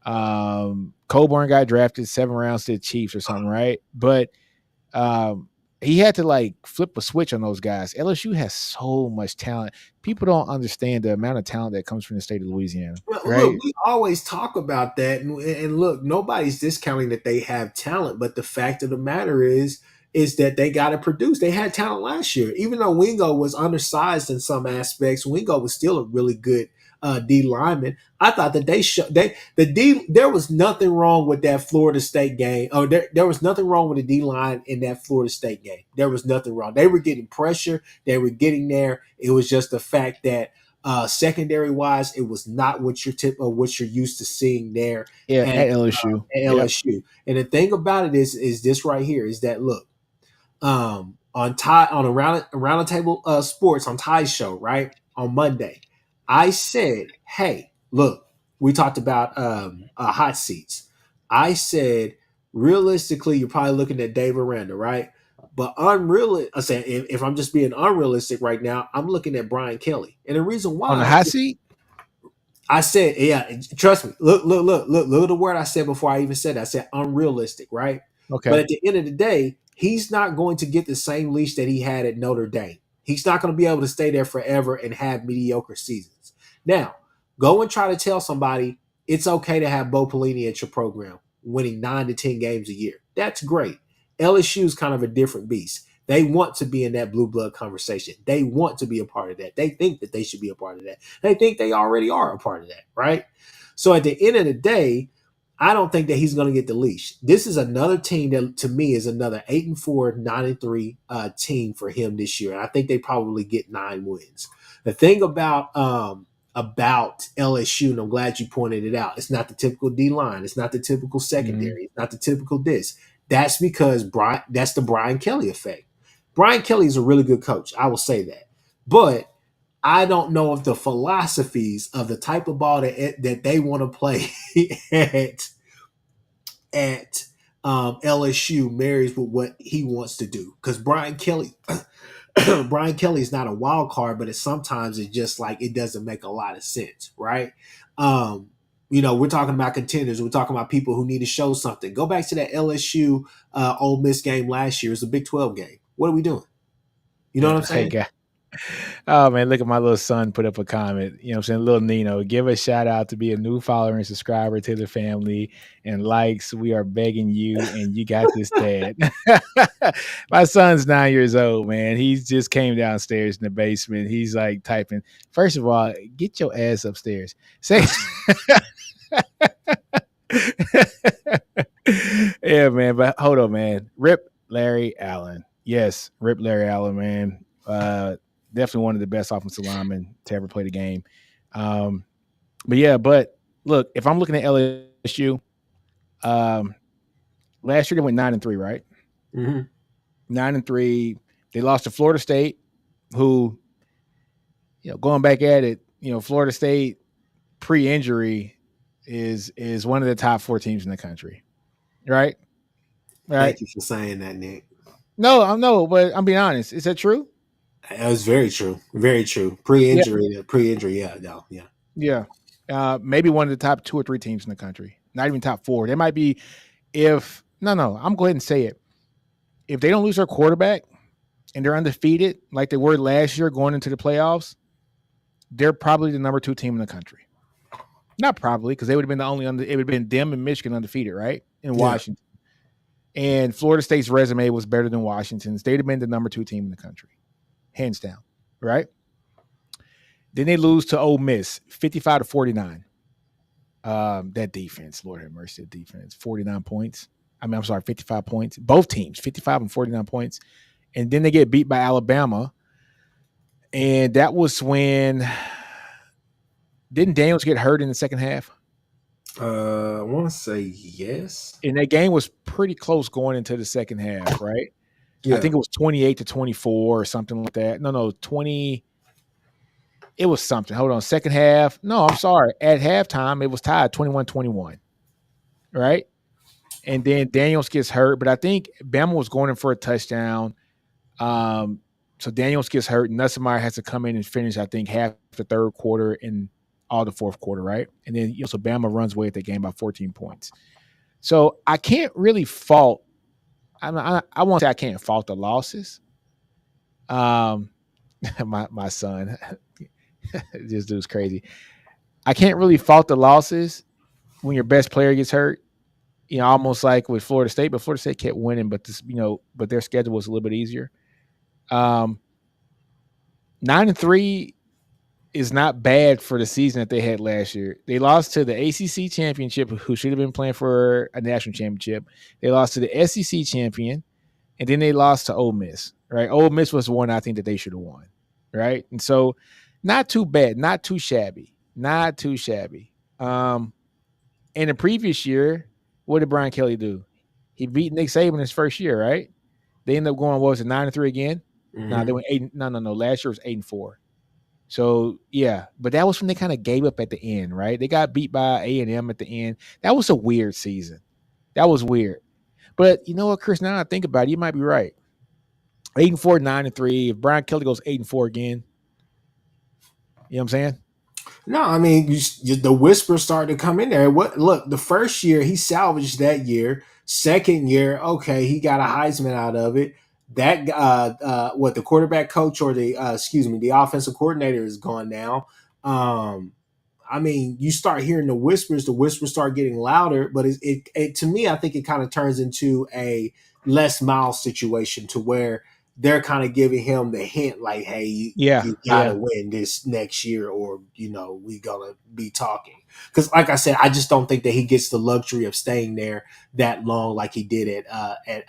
Coburn got drafted 7 rounds to the Chiefs or something, right? But um, he had to like flip a switch on those guys. LSU has so much talent. People don't understand the amount of talent that comes from the state of Louisiana, Well, look, right? we always talk about that, and look, nobody's discounting that they have talent, but the fact of the matter is that they got to produce. They had talent last year, even though Wingo was undersized in some aspects. Wingo was still a really good D lineman. I thought that there was nothing wrong with that Florida State game. Oh, there was nothing wrong with the D line in that Florida State game. There was nothing wrong. They were getting pressure. They were getting there. It was just the fact that secondary wise, it was not what what you're used to seeing there Yeah, at, at LSU. Yep. LSU. And the thing about it is this right here is that look, on around the table sports on Ty's show, right, on Monday, I said, hey, look, we talked about hot seats. I said, realistically, you're probably looking at Dave Aranda, right? But I said, if I'm just being unrealistic right now, I'm looking at Brian Kelly. And the reason On the why hot seat. I said, yeah, trust me. Look at the word I said before I even said that. I said unrealistic, right? But Okay. at the end of the day, he's not going to get the same leash that he had at Notre Dame. He's not going to be able to stay there forever and have mediocre seasons. Now, go and try to tell somebody it's okay to have Bo Pelini at your program, winning 9 to 10 games a year. That's great. LSU is kind of a different beast. They want to be in that blue blood conversation. They want to be a part of that. They think that they should be a part of that. They think they already are a part of that, right? So at the end of the day, I don't think that he's going to get the leash. This is another team that, to me, is another 8-4, 9-3 team for him this year. And I think they probably get 9 wins. The thing about LSU, and I'm glad you pointed it out, it's not the typical D line. It's not the typical Mm-hmm. secondary. It's not the typical this. That's because that's the Brian Kelly effect. Brian Kelly is a really good coach. I will say that. But I don't know if the philosophies of the type of ball that they want to play at LSU marries with what he wants to do. Because Brian Kelly, Brian Kelly is not a wild card, but sometimes it's just like it doesn't make a lot of sense, right? Um, we're talking about contenders. We're talking about people who need to show something. Go back to that LSU Ole Miss game last year. It was a Big 12 game. What are we doing? You know what I'm Hey, saying? guy. Oh man, look at my little son put up a comment. You know what I'm saying? Little Nino, give a shout out to be a new follower and subscriber to the family and likes. We are begging you, and you got this, Dad. My son's 9 years old, man. He just came downstairs in the basement. He's like typing. First of all, get your ass upstairs. Say yeah, man. But hold on, man. Rip Larry Allen. Yes, Rip Larry Allen, man. Definitely one of the best offensive linemen to ever play the game. Um, but look, if I'm looking at LSU, um, last year they went 9-3, right? Mm-hmm. 9-3. They lost to Florida State, who, going back at it, Florida State pre-injury is one of the top 4 teams in the country, right? Right. Thank you for saying that, Nick. No, but I'm being honest. Is that true? That was very true. Very true. Yeah. Pre-injury. Yeah. No. Yeah. Yeah. Maybe one of the top 2 or 3 teams in the country. Not even top 4. They might be I'm going to ahead and say it. If they don't lose their quarterback and they're undefeated like they were last year going into the playoffs, they're probably the number 2 team in the country. Not probably, because they would have been it would have been them and Michigan undefeated, right? In Washington. And Florida State's resume was better than Washington's. They'd have been the number 2 team in the country. Hands down, right? Then they lose to Ole Miss, 55-49. That defense, Lord have mercy, that defense, 49 points. I'm sorry, 55 points. Both teams, 55 and 49 points. And then they get beat by Alabama. And that was when, didn't Daniels get hurt in the second half? I want to say yes. And that game was pretty close going into the second half, right? Yeah. I think it was 28-24 or something like that. No, 20. It was something. Hold on. Second half. No, I'm sorry. At halftime, it was tied 21-21. Right? and then Daniels gets hurt. But I think Bama was going in for a touchdown. So Daniels gets hurt. Nussmeier has to come in and finish, I think, half the third quarter and all the fourth quarter, right? And then so Bama runs away at the game by 14 points. So I can't really fault. I won't say I can't fault the losses. My son, this dude's crazy. I can't really fault the losses when your best player gets hurt. Almost like with Florida State, but Florida State kept winning, but but their schedule was a little bit easier. 9-3 is not bad for the season that they had last year. They lost to the ACC championship, who should have been playing for a national championship. They lost to the SEC champion, and then they lost to Ole Miss. Right, Ole Miss was the one I think that they should have won. Right, and so not too bad, not too shabby, not too shabby. In the previous year, what did Brian Kelly do? He beat Nick Saban his first year, right? They ended up going, what was it, 9-3 again? Mm-hmm. No, they went 8. No. Last year was 8-4. So yeah, but that was when they kind of gave up at the end, right? They got beat by A&M at the end. That was a weird season. That was weird. But you know what, Chris? Now I think about it, you might be right. 8-4, 9-3. If Brian Kelly goes 8-4 again, you know what I'm saying? No, I mean the whispers started to come in there. Look, the first year he salvaged that year. Second year, okay, he got a Heisman out of it. That the quarterback coach or the offensive coordinator is gone now. I mean, you start hearing the whispers start getting louder, but it to me, I think it kind of turns into a Les Miles situation to where they're kind of giving him the hint like, hey, you gotta win this next year or, we gonna be talking. Because like I said, I just don't think that he gets the luxury of staying there that long like he did at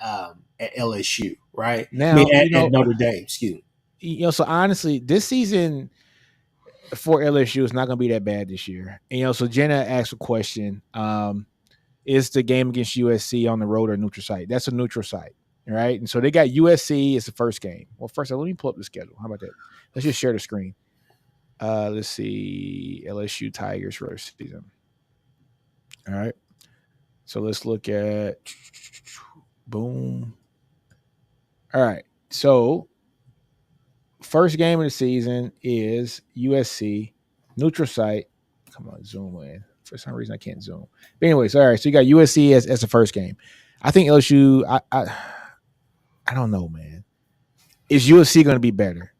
LSU, right? Now, at Notre Dame, excuse me. So honestly, this season for LSU is not going to be that bad this year. And, so Jenna asked a question, is the game against USC on the road or neutral site? That's a neutral site, right? And so they got USC as the first game. Well, first, let me pull up the schedule. How about that? Let's just share the screen. Let's see, LSU Tigers first season. All right. So let's look at boom. All right. So first game of the season is USC neutral site. Come on, zoom in. For some reason, I can't zoom. But anyways, all right. So you got USC as the first game. I think LSU. I don't know, man. Is USC going to be better?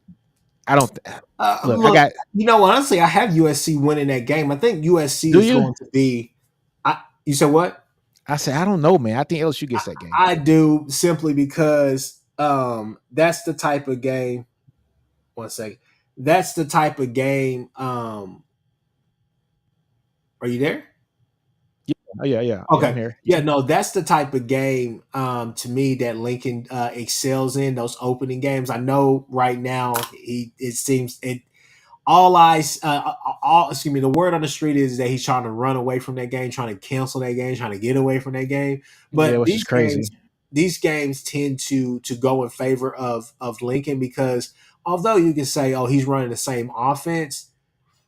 I don't. Look, I got. Honestly, I have USC winning that game. I think USC is going to be. You said what? I said I don't know, man. I think LSU gets that game. I do, simply because that's the type of game. 1 second. That's the type of game. Are you there? Yeah. Oh, yeah. Okay. I'm here. Yeah, no, that's the type of game to me that Lincoln excels in, those opening games. I know right now all eyes, the word on the street is that he's trying to run away from that game, trying to cancel that game, trying to get away from that game. But which is crazy. These games tend to go in favor of Lincoln because although you can say, oh, he's running the same offense,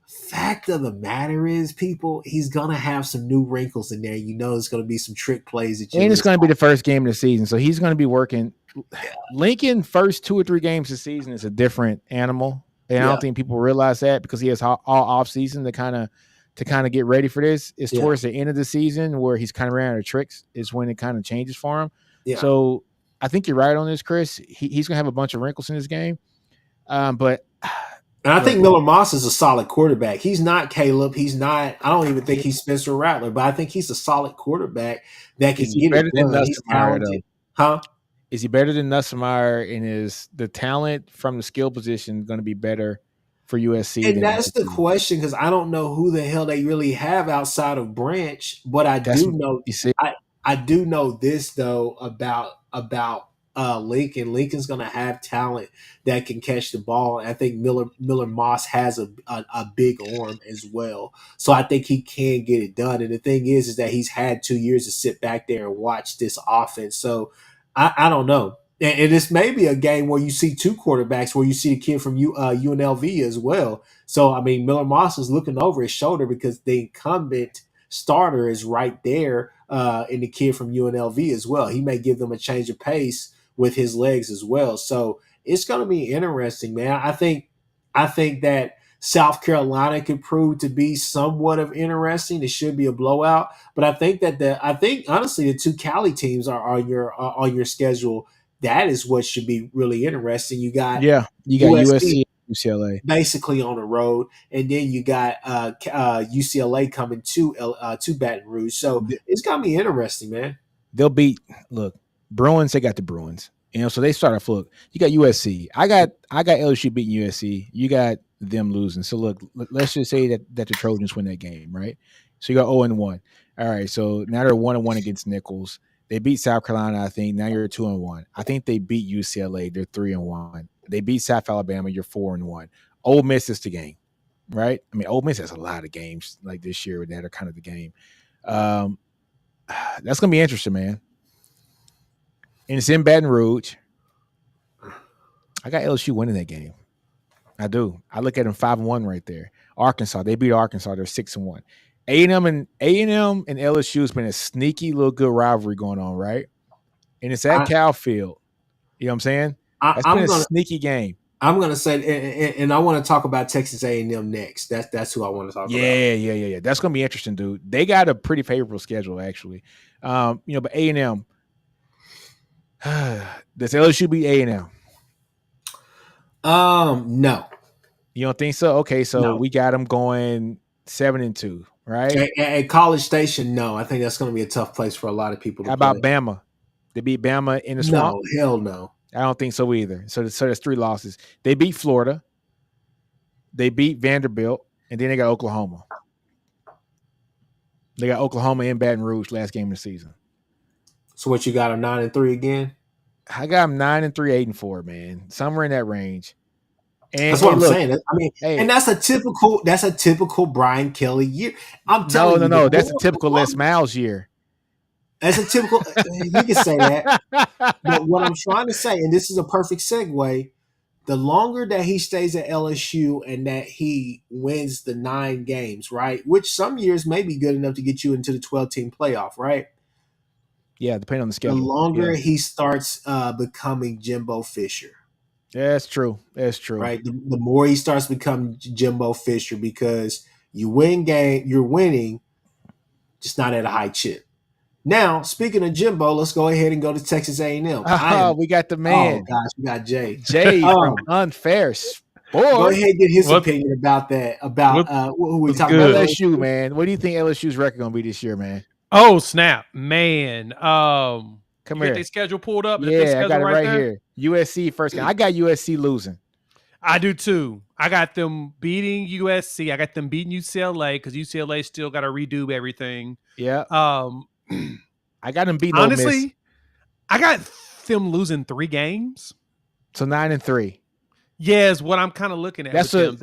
fact of the matter is, people, he's gonna have some new wrinkles in there. There's gonna be some trick plays that and it's gonna be the first game of the season, so he's gonna be working. Lincoln first 2 or 3 games of the season is a different animal. And I don't think people realize that because he has all off season to kind of get ready for this. It's towards the end of the season where he's kind of ran out of tricks is when it kind of changes for him. Yeah. So I think you're right on this, Chris. He's going to have a bunch of wrinkles in his game. But and I think Miller Moss is a solid quarterback. He's not Caleb. He's not. I don't even think he's Spencer Rattler, but I think he's a solid quarterback that can get it done. He's talented, huh? Is he better than Nussmeier? And is the talent from the skill position going to be better for USC? And that's the question, because I don't know who the hell they really have outside of Branch. But I do know. I do know this though about Lincoln. Lincoln's going to have talent that can catch the ball. And I think Miller Moss has a big arm as well. So I think he can get it done. And the thing is that he's had 2 years to sit back there and watch this offense. So I don't know. And this may be a game where you see 2 quarterbacks, where you see a kid from UNLV as well. So, I mean, Miller Moss is looking over his shoulder because the incumbent starter is right there and the kid from UNLV as well. He may give them a change of pace with his legs as well. So it's going to be interesting, man. I think that South Carolina could prove to be somewhat of interesting. It should be a blowout, but I think that I think honestly the two Cali teams are on your schedule. That is what should be really interesting. You got you got USC USC, UCLA. basically on the road, and then you got UCLA coming to Baton Rouge. So it's gonna be interesting, man. They'll beat Bruins. They got the Bruins. So they start off. Look, you got USC. I got LSU beating USC. You got them losing. So look, let's just say that the Trojans win that game, right? So you got 0-1. All right. So now they're 1-1 against Nichols. They beat South Carolina, I think. Now you're 2-1. I think they beat UCLA. They're 3-1. They beat South Alabama. You're 4-1. Ole Miss is the game, right? I mean, Ole Miss has a lot of games like this year that are kind of the game. That's gonna be interesting, man. And it's in Baton Rouge. I got LSU winning that game. I do. I look at them 5-1 right there. Arkansas, they beat Arkansas. They're 6-1. A&M and LSU has been a sneaky little good rivalry going on, right? And it's at Cal Field. You know what I'm saying? That's been a sneaky game. I'm gonna say, and I want to talk about Texas A&M next. That's who I want to talk about. Yeah. That's gonna be interesting, dude. They got a pretty favorable schedule, actually. But A&M. Does LSU beat A&M? No. You don't think so? Okay, so no. We got them going 7-2, right? At College Station, no. I think that's going to be a tough place for a lot of people. How about Bama? They beat Bama in the swamp? No, hell no. I don't think so either. So there's 3 losses. They beat Florida. They beat Vanderbilt, and then they got Oklahoma. They got Oklahoma in Baton Rouge last game of the season. So what you got them 9-3 again? I got them 9-3, 8-4, man. Somewhere in that range. And that's what I'm saying. I mean, and that's a typical Brian Kelly year. I'm telling you. No. That's a typical Les Miles year. That's a typical. You can say that. But what I'm trying to say, and this is a perfect segue, the longer that he stays at LSU and that he wins the 9 games, right? Which some years may be good enough to get you into the 12-team playoff, right? Yeah, depending on the schedule. The longer he starts becoming Jimbo Fisher. Yeah, that's true. That's true. Right. The more he starts becoming Jimbo Fisher, because you win game, you're winning, just not at a high chip. Now, speaking of Jimbo, let's go ahead and go to Texas A&M. We got the man. Oh gosh, we got Jay. Jay from Unfair Sports. Go ahead and get his opinion about that. Who we talking about? LSU, man. What do you think LSU's record gonna be this year, man? Oh snap, man. Come here. Get their schedule pulled up. Yeah, I got it right here. USC first game. I got USC losing. I do too. I got them beating USC. I got them beating UCLA because UCLA still got to redo everything. Yeah. I got them beating. Honestly, Ole Miss. I got them losing 3 games. So 9-3. Yeah, is what I'm kind of looking at. That's all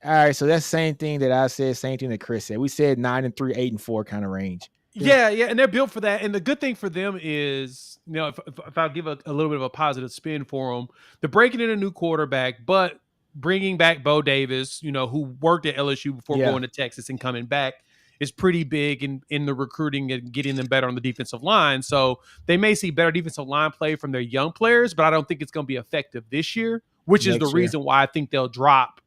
right. So that's the same thing that I said. Same thing that Chris said. We said 9-3, 8-4 kind of range. Yeah, and they're built for that. And the good thing for them is, if I'll give a little bit of a positive spin for them, they're breaking in a new quarterback, but bringing back Bo Davis, who worked at LSU before going to Texas and coming back, is pretty big in the recruiting and getting them better on the defensive line. So they may see better defensive line play from their young players, but I don't think it's going to be effective this year, which is the reason why I think they'll drop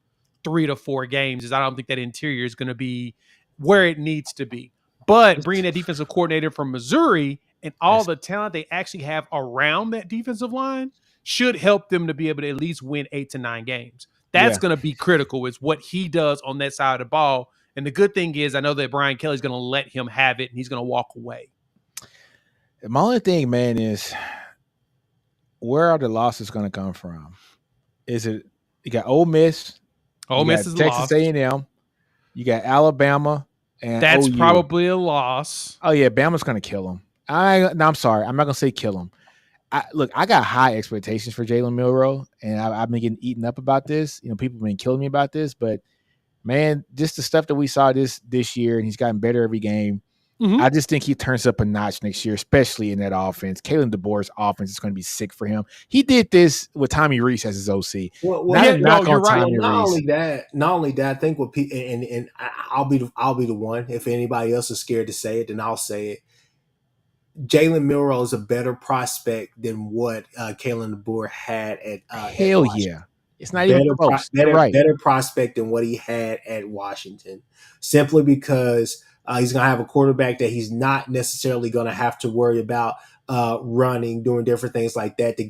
3 to 4 games. Is I don't think that interior is going to be where it needs to be. But bringing that defensive coordinator from Missouri and all the talent they actually have around that defensive line should help them to be able to at least win 8 to 9 games. That's going to be critical, is what he does on that side of the ball. And the good thing is I know that Brian Kelly's going to let him have it, and he's going to walk away. My only thing, man, is where are the losses going to come from? Is it you got Ole Miss? Ole Miss is Texas A&M. You got Alabama. And that's OU. Probably a loss. Oh yeah, Bama's gonna kill him. I'm sorry, I'm not gonna say kill him. I got high expectations for Jalen Milroe, and I've been getting eaten up about this. People have been killing me about this, but man, just the stuff that we saw this year, and he's gotten better every game. Mm-hmm. I just think he turns up a notch next year, especially in that offense. Kalen DeBoer's offense is going to be sick for him. He did this with Tommy Rees as his OC. You're right. Not only that, I think what people and I'll be the one. If anybody else is scared to say it, then I'll say it. Jalen Milroe is a better prospect than what Kalen DeBoer had at Hell Washington. yeah. It's not even close. You're right. Better prospect than what he had at Washington, simply because he's going to have a quarterback that he's not necessarily going to have to worry about running, doing different things like that. The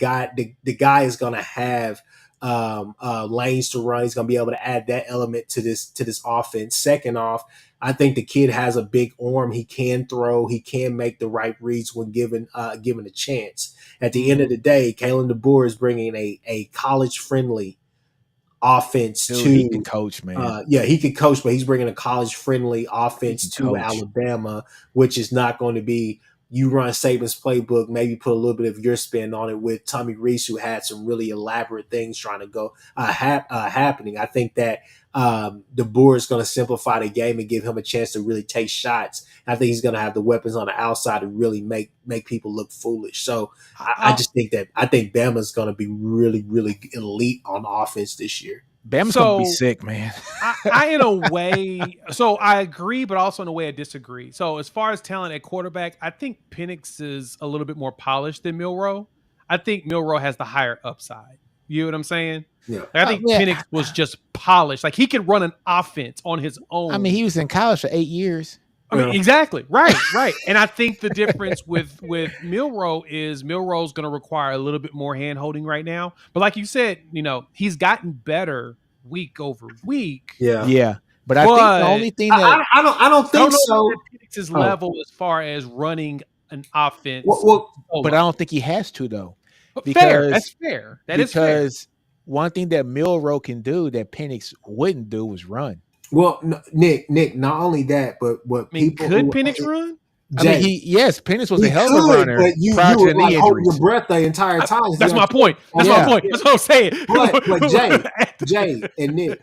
guy is going to have lanes to run. He's going to be able to add that element to this offense. Second off, I think the kid has a big arm. He can throw. He can make the right reads when given a chance. At the end of the day, Kalen DeBoer is bringing a college-friendly offense Dude, to. he can coach, man. He can coach, but he's bringing a college-friendly offense to coach. Alabama, which is not going to be you run Saban's playbook, maybe put a little bit of your spin on it with Tommy Rees, who had some really elaborate things trying to go happening. I think that DeBoer is going to simplify the game and give him a chance to really take shots. I think he's going to have the weapons on the outside to really make people look foolish. So I just think that Bama's going to be really, really elite on offense this year. Bama's going to be sick, man. I in a way, so I agree, but also in a way I disagree. So as far as talent at quarterback, I think Penix is a little bit more polished than Milroe. I think Milroe has the higher upside. You know what I'm saying? Yeah. Like, I think Penix was just polished. Like, he could run an offense on his own. I mean, he was in college for 8 years. I mean, exactly. Right. And I think the difference with Milroe is Milroe's going to require a little bit more hand-holding right now. But like you said, he's gotten better week over week. Yeah. But I think the only thing that I don't think so. Penix's level as far as running an offense. But I don't think he has to, though. Fair. That's fair. That is fair. Because one thing that Milroe can do that Penix wouldn't do was run. Well, Nick, not only that, but what people could Penix run? Penix was a hell of a runner. But you were like holding your breath the entire time. That's my point. That's my point. That's what I'm saying. But Jay and Nick,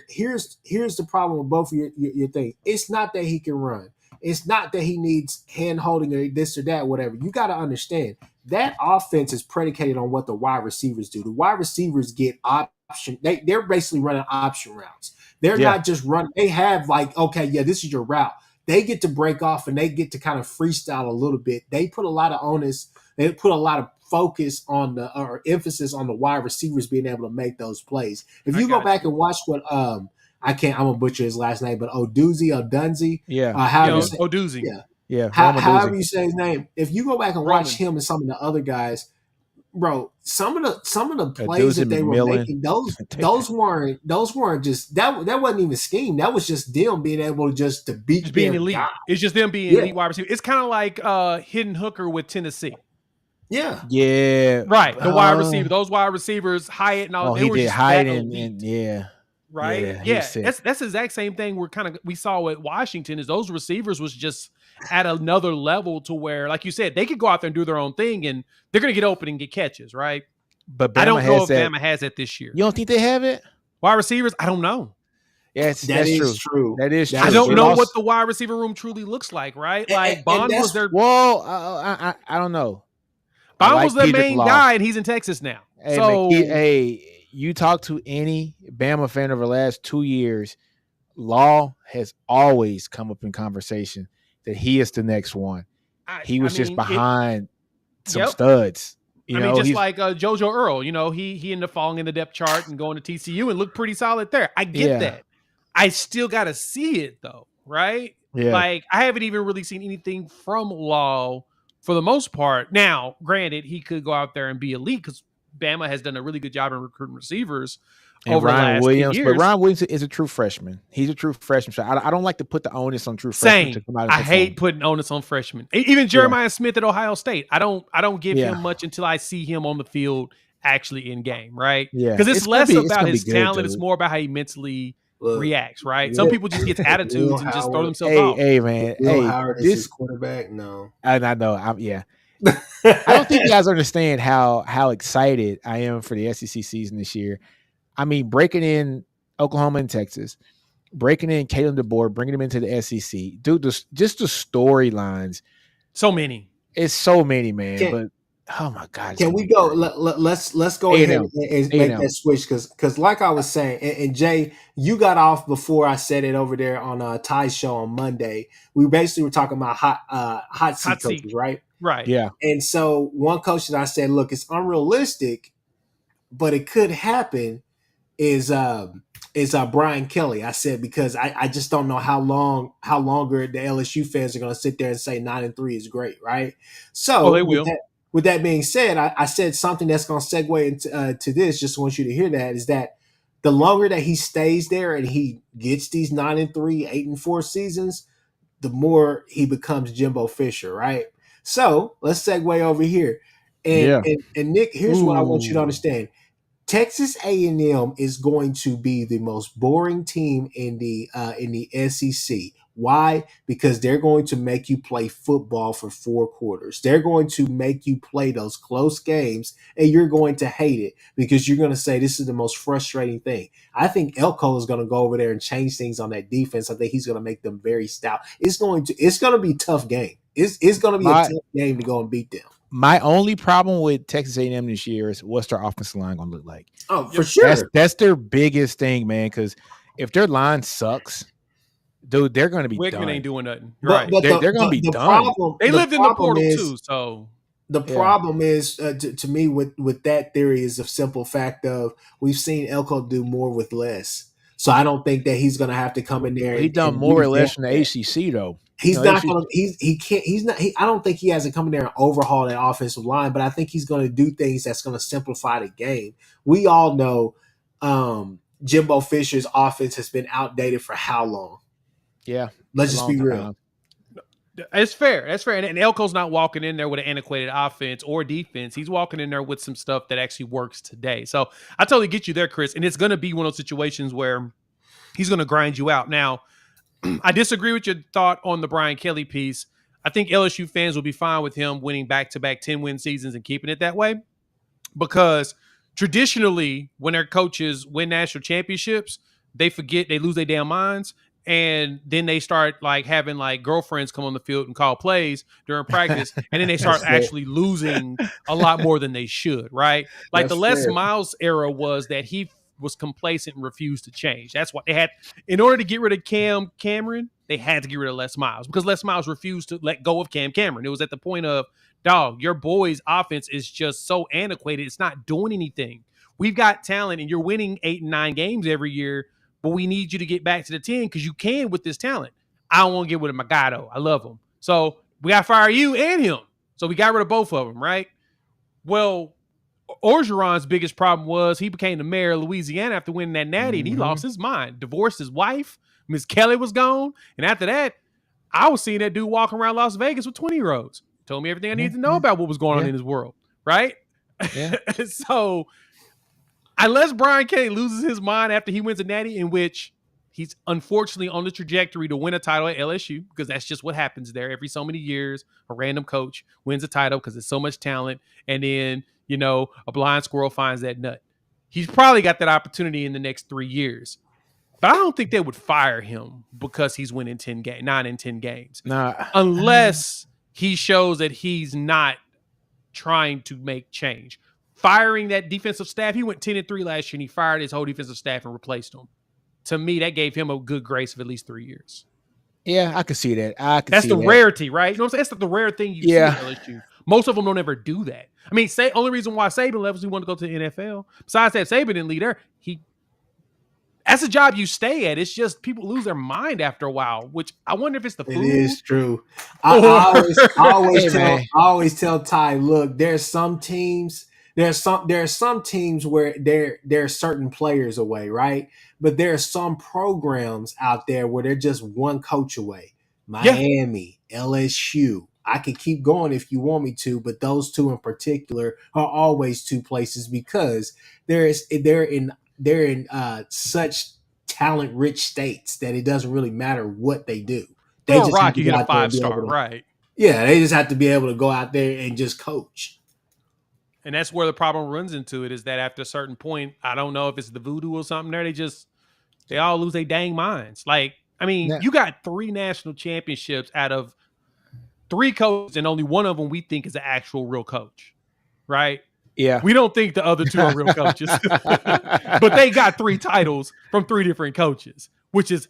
here's the problem with both of your things. It's not that he can run. It's not that he needs hand holding or this or that, whatever. You got to understand that offense is predicated on what the wide receivers do. The wide receivers get option. They're basically running option routes. They're not just running. They have this is your route. They get to break off and they get to kind of freestyle a little bit. They put a lot of onus. They put a lot of focus on or emphasis on the wide receivers being able to make those plays. If you go back and watch what I'm gonna butcher his last name, but Odunze. Yeah. Odunze. Yeah. However you say his name. If you go back and watch him and some of the other guys, bro, some of the plays that they were making, those weren't just that wasn't even scheme. That was just them being able to beat being elite. Guy. It's just them being elite wide receiver. It's kind of like Hidden Hooker with Tennessee. Yeah. Yeah. Right. The wide receiver, those wide receivers, Hyatt and all. They were just Hyatt and right. Yeah. That's the exact same thing we saw at Washington. Is those receivers was just at another level to where, like you said, they could go out there and do their own thing and they're going to get open and get catches, right? But I don't know if Bama has it this year. You don't think they have it? Wide receivers? I don't know. Yes, that's true. That is true. I don't know what the wide receiver room truly looks like, right? Like Bond was their. Well, I don't know. Bond was their main guy, and he's in Texas now. Hey, you talk to any Bama fan over the last 2 years, Law has always come up in conversation that he is the next one. He was just behind some studs. Just like JoJo Earl, he ended up falling in the depth chart and going to TCU and looked pretty solid there. I get that. I still got to see it though, right? Yeah. Like I haven't even really seen anything from Law for the most part. Now, granted, he could go out there and be elite because Bama has done a really good job in recruiting receivers over Ryan the last Williams. few years. But Ryan Williams is a true freshman. He's a true freshman. So I don't like to put the onus on true freshmen to come out and I hate putting onus on freshmen. Even Jeremiah Smith at Ohio State. I don't give him much until I see him on the field actually in game, right? Yeah. Because it's less about his talent, it's more about how he mentally reacts, right? Some people just get attitudes and just throw themselves off. Hey, man. Will Howard is his quarterback? No. I know. I don't think you guys understand how excited I am for the SEC season this year. I mean, breaking in Oklahoma and Texas, breaking in Kalen DeBoer, bringing him into the SEC. Dude, just the storylines. So many. It's so many, man. Oh my God, it's Can gonna we be go? great. Let's go ahead A&M, and make A&M. that switch because like I was saying, and Jay, you got off before I said it over there on Ty's show on Monday. We basically were talking about hot seat Hot seat. coaches, right? Right. Yeah, And so one coach that I said, look, it's unrealistic, but it could happen is Brian Kelly. I said because I just don't know how longer the LSU fans are going to sit there and say 9-3 is great, right? Oh, they So will. with that being said, I said something that's going to segue into to this. Just want you to hear that is that the longer that he stays there and he gets these 9-3, 8-4 seasons, the more he becomes Jimbo Fisher, right? So let's segue over here. And yeah. and Nick, here's what I want you to Ooh. understand. Texas A&M is going to be the most boring team in the SEC. Why? Because they're going to make you play football for 4 quarters. They're going to make you play those close games, and you're going to hate it because you're going to say this is the most frustrating thing. I think Elko is going to go over there and change things on that defense. I think he's going to make them very stout. It's going to be a tough game. It's going to be a My tough game to go and beat them. my only problem with Texas A&M this year is what's their offensive line gonna look like. Oh, for Yep. sure. That's their biggest thing, man. Because if their line sucks, dude, they're gonna be Wickman done. ain't doing nothing. But Right. but They're gonna be the done. problem They lived in the problem portal is too, so the Yeah. problem is to me with that theory is a simple fact of we've seen Elko do more with less. So I don't think that he's going to have to come in there. He done and more or less revamp in the that. ACC though. He's You know, not going to. He can't. He's not. I don't think he has to come in there and overhaul that offensive line. But I think he's going to do things that's going to simplify the game. We all know Jimbo Fisher's offense has been outdated for how long? Yeah, Let's a just long be real. time. it's fair. That's fair. And Elko's not walking in there with an antiquated offense or defense. He's walking in there with some stuff that actually works today. So I totally get you there, Chris. And it's going to be one of those situations where he's going to grind you out. Now, I disagree with your thought on the Brian Kelly piece. I think LSU fans will be fine with him winning back-to-back 10-win seasons and keeping it that way, because traditionally when their coaches win national championships, they forget, they lose their damn minds, and then they start like having like girlfriends come on the field and call plays during practice, and then they start That's fair. actually losing a lot more than they should, right? Like That's the Les fair. Miles era was that he was complacent and refused to change. That's what they had. In order to get rid of Cam Cameron, they had to get rid of Les Miles because Les Miles refused to let go of Cam Cameron. It was at the point of, dog, your boy's offense is just so antiquated. It's not doing anything. We've got talent and you're winning 8 and 9 games every year, but we need you to get back to the 10 because you can with this talent. I don't want to get rid of my guy, though. I love him. So we got to fire you and him. So we got rid of both of them, right? Well, Orgeron's biggest problem was he became the mayor of Louisiana after winning that natty, and he lost his mind, divorced his wife. Miss Kelly was gone. And after that, I was seeing that dude walking around Las Vegas with 20-year-olds. Told me everything I needed to know about what was going on in his world, right? Yeah. So unless Brian Kelly loses his mind after he wins a natty, in which he's unfortunately on the trajectory to win a title at LSU, because that's just what happens there. Every so many years, a random coach wins a title because there's so much talent, and then, you know, a blind squirrel finds that nut. He's probably got that opportunity in the next 3 years. But I don't think they would fire him because he's winning 9 and 10 games. Nah, Unless he shows that he's not trying to make change. Firing that defensive staff, he went 10-3 last year, and he fired his whole defensive staff and replaced them. To me, that gave him a good grace of at least 3 years. yeah, I could see that. That's the rarity, right? You know what I'm saying? That's the rare thing you see Yeah. at LSU. Most of them don't ever do that. I mean, only reason why Saban left was he wanted to go to the NFL. Besides that, Saban didn't lead there. That's a job you stay at. It's just people lose their mind after a while, which I wonder if it's the food. It is true. I Hey, always tell Ty, look, there's some teams where they're certain players away, right? But there are some programs out there where they're just one coach away. Miami, LSU. I could keep going if you want me to, but those two in particular are always two places because they're in such talent-rich states that it doesn't really matter what they do. They Or just Rock, have to you go hit a out there and be 5-star, able to- right? Yeah, they just have to be able to go out there and just coach. And that's where the problem runs into it, is that after a certain point, I don't know if it's the voodoo or something there, they all lose their dang minds. Like, I mean, Yeah. you got 3 national championships out of 3 coaches, and only one of them we think is an actual real coach. right? Yeah. We don't think the other two are real coaches, but they got 3 titles from 3 different coaches, which is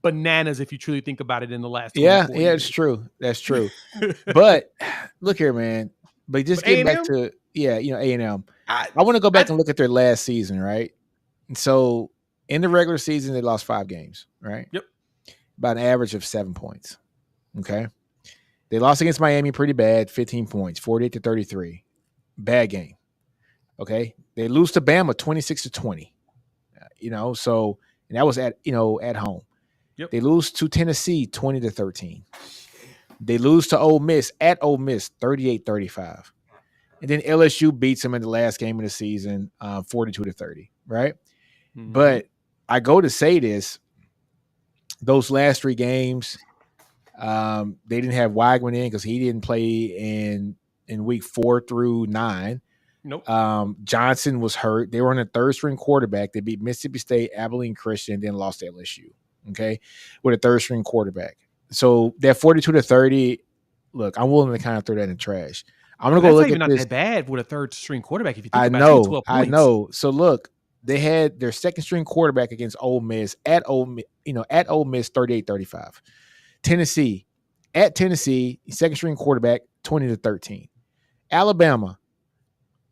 bananas if you truly think about it in the last 24 Yeah, years. it's true. That's true. But look here, man. But just getting back to A&M. I want to go back and look at their last season, right? And so in the regular season, they lost 5 games, right? Yep. About an average of 7 points. Okay. They lost against Miami pretty bad, 15 points, 48-33. Bad game. Okay. They lose to Bama 26-20. So and that was at home. Yep. They lose to Tennessee 20-13. They lose to Ole Miss at Ole Miss 38-35. And then LSU beats them in the last game of the season 42-30, right? Mm-hmm. But I go to say this, those last 3 games, they didn't have Weigman in because he didn't play in week 4 through 9. Nope. Johnson was hurt. They were on a 3rd-string quarterback. They beat Mississippi State, Abilene Christian, and then lost to LSU. Okay, with a 3rd-string quarterback. So that 42-30. Look, I'm willing to kind of throw that in the trash. I'm gonna go look at this. That's not that bad with a 3rd-string quarterback. If you think I about know, it, 12 points. I know. So look, they had their 2nd-string quarterback against Ole Miss at Ole Miss 38-35. Tennessee at Tennessee, 2nd-string quarterback 20-13. Alabama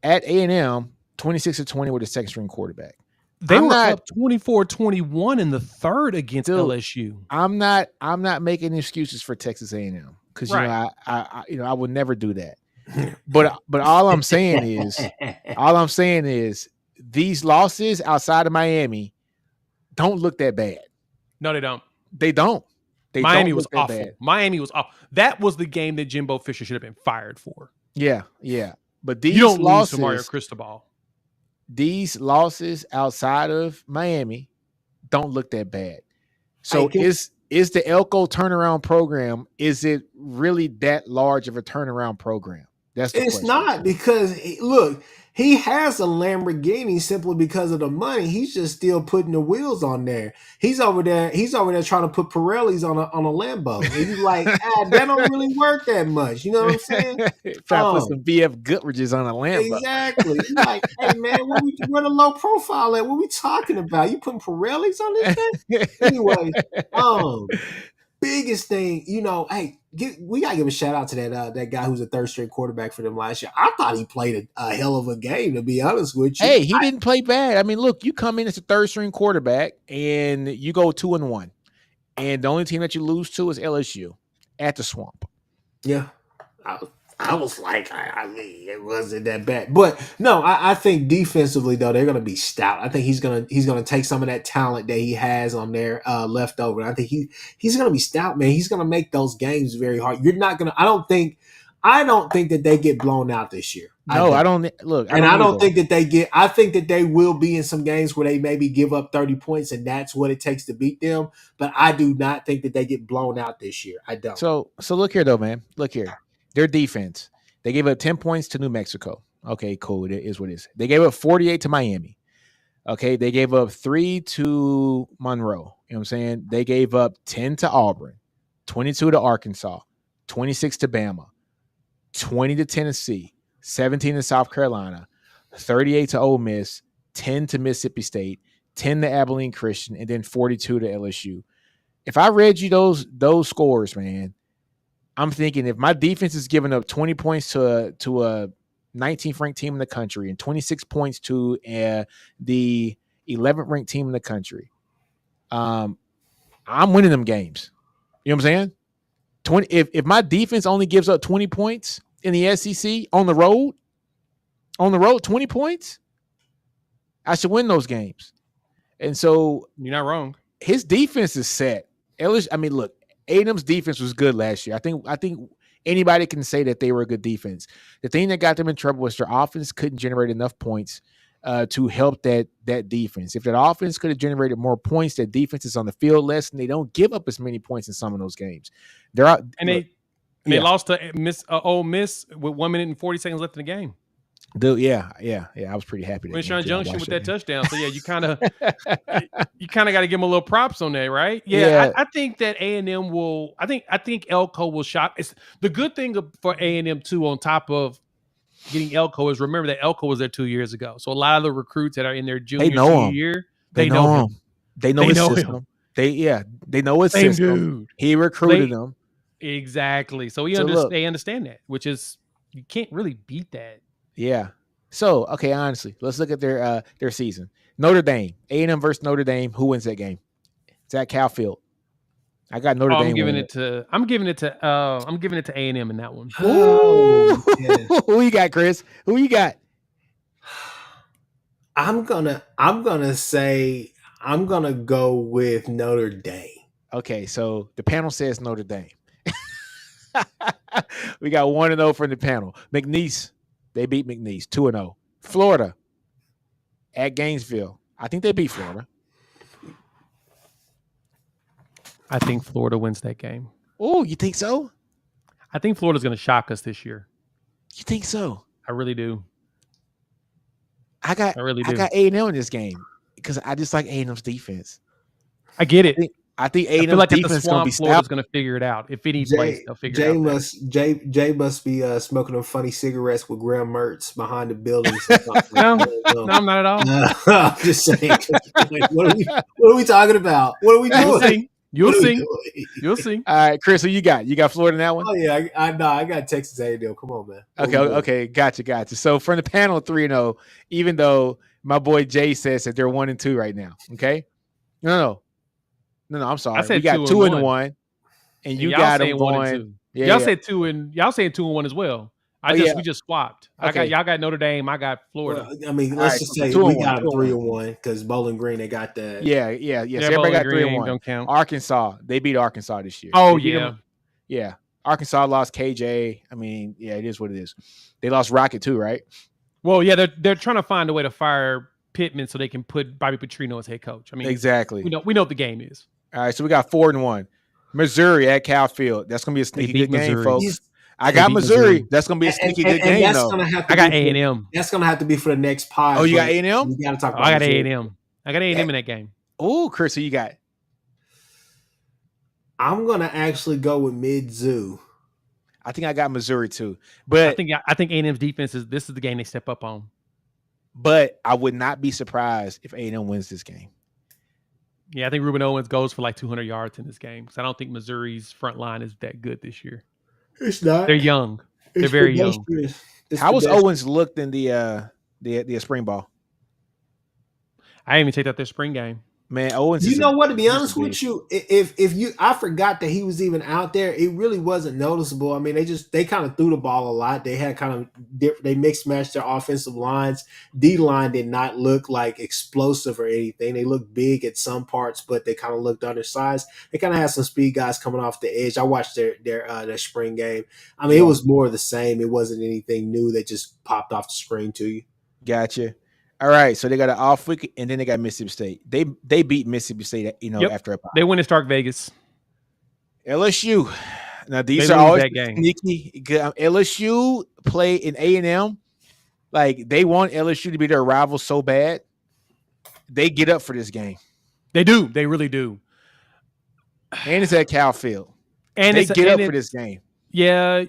at A&M 26-20 with a 2nd-string quarterback. They were up 24-21 in the 3rd against LSU. I'm not making excuses for Texas A&M because I would never do that. But all I'm saying is these losses outside of Miami don't look that bad. No, they don't. They don't. Miami was awful. Bad. Miami was awful. That was the game that Jimbo Fisher should have been fired for. Yeah. But these you don't losses, lose to Mario Cristobal. These losses outside of Miami don't look that bad. So is the Elko turnaround program, is it really that large of a turnaround program? That's the question. It's not, because look, he has a Lamborghini simply because of the money. He's just still putting the wheels on there. He's over there trying to put Pirellis on a Lambo. And he's like, that don't really work that much. You know what I'm saying? Trying to put some BF Goodriches on a Lambo. Exactly. He's like, hey man, where the low profile at? What we talking about? You putting Pirellis on this thing? Anyway, biggest thing, hey, we gotta give a shout out to that guy who's a 3rd-string quarterback for them last year. I thought he played a hell of a game, to be honest with you. Hey, he didn't play bad. I mean, look, you come in as a 3rd-string quarterback and you go 2-1, and the only team that you lose to is LSU at the Swamp. Yeah, I was like, I mean, it wasn't that bad, but no, I think defensively though they're gonna be stout. I think he's gonna take some of that talent that he has on there left over. I think he's gonna be stout, man. He's gonna make those games very hard. You're not gonna. I don't think that they get blown out this year. No, I don't. Look, I don't think that they get. I think that they will be in some games where they maybe give up 30 points, and that's what it takes to beat them. But I do not think that they get blown out this year. I don't. So look here though, man. Look here. Their defense, they gave up 10 points to New Mexico. Okay, cool. It is what it is. They gave up 48 to Miami. Okay, they gave up 3 to Monroe. You know what I'm saying? They gave up 10 to Auburn, 22 to Arkansas, 26 to Bama, 20 to Tennessee, 17 to South Carolina, 38 to Ole Miss, 10 to Mississippi State, 10 to Abilene Christian, and then 42 to LSU. If I read you those scores, man, I'm thinking if my defense is giving up 20 points to a 19th ranked team in the country and 26 points to the 11th ranked team in the country, I'm winning them games. You know what I'm saying? If my defense only gives up 20 points in the SEC on the road, 20 points, I should win those games. And so you're not wrong. His defense is set. I mean, look, A&M's defense was good last year. I think anybody can say that they were a good defense. The thing that got them in trouble was their offense couldn't generate enough points to help that defense. If that offense could have generated more points, that defense is on the field less, and they don't give up as many points in some of those games. They lost to Ole Miss with 1 minute and 40 seconds left in the game. Dude, yeah. I was pretty happy. Winston Junction with that touchdown. So yeah, you kind of got to give him a little props on that, right? Yeah. I think that A&M will. I think Elko will shop. It's the good thing for A&M too. On top of getting Elko is remember that Elko was there 2 years ago. So a lot of the recruits that are in their junior, know senior him. year, They know him. They know They his know system. him. They know his Same system. dude. He recruited them. Exactly. So look, they understand that, which is you can't really beat that. Yeah. So, okay, honestly, let's look at their season. Notre Dame, A&M versus Notre Dame. Who wins that game? It's at Cal Field. I got Notre Dame. I'm giving it to A&M in that one. Ooh. Who you got, Chris? Who you got? I'm gonna go with Notre Dame. Okay, so the panel says Notre Dame. We got 1-0 from the panel. McNeese, they beat McNeese 2-0. Florida at Gainesville. I think they beat Florida. I think Florida wins that game. Oh, you think so? I think Florida's going to shock us this year. You think so? I really do. I got A&M in this game because I just like A&M's defense. I get it. I think A&M like defense is going to be Florida's going to figure it out. If it needs place, they'll figure it out. Jay must be smoking them funny cigarettes with Graham Mertz behind the building. No, I'm not at all. I'm just saying. What are we talking about? What are we doing? You'll see. All right, Chris, who you got? You got Florida in that one? Oh yeah, I got Texas A&M. Come on, man. Okay, gotcha. So from the panel 3-0, even though my boy Jay says that they're 1-2 right now. Okay, no. I'm sorry. I said we got 2-1, and you got them going. Yeah, y'all said 2 and y'all said 2-1 as well. We just swapped. Okay. Y'all got Notre Dame. I got Florida. Well, I mean, let's just say we got 3-1 because Bowling Green they got that. Yeah. So everybody got 3-1. Don't count. Arkansas, they beat Arkansas this year. Oh yeah. Yeah. Arkansas lost KJ. I mean, yeah, it is what it is. They lost Rocket too, right? Well, yeah, they're trying to find a way to fire Pittman so they can put Bobby Petrino as head coach. I mean, exactly. We know what the game is. All right, so we got 4-1. Missouri at Cal Field. That's gonna be a sneaky good game, folks. I got Missouri. That's gonna be a sneaky good game, though. I got A&M. That's gonna have to be for the next pod. Oh, you got A&M? We gotta talk about I got A&M. I got A&M in that game. Oh, Chris, who you got? I'm gonna actually go with Mizzou. I think I got Missouri too, but I think A&M's defense this is the game they step up on. But I would not be surprised if A&M wins this game. Yeah, I think Ruben Owens goes for like 200 yards in this game because I don't think Missouri's front line is that good this year. It's not. They're young. They're very young. How was Owens looked in the spring ball? I didn't even take out their spring game. Man, Owens. You know what? To be honest with you, I forgot that he was even out there. It really wasn't noticeable. I mean, they kind of threw the ball a lot. They had they mixed matched their offensive lines. D line did not look like explosive or anything. They looked big at some parts, but they kind of looked undersized. They kind of had some speed guys coming off the edge. I watched their spring game. I mean, It was more of the same. It wasn't anything new that just popped off the screen to you. Gotcha. All right, so they got an off week, and then they got Mississippi State. They beat Mississippi State, after a pop. They went to Stark Vegas. LSU. Now these are always sneaky. LSU play in A&M. Like they want LSU to be their rival so bad. They get up for this game. They do. They really do. And it's at Cal Field. And they get up for this game. Yeah,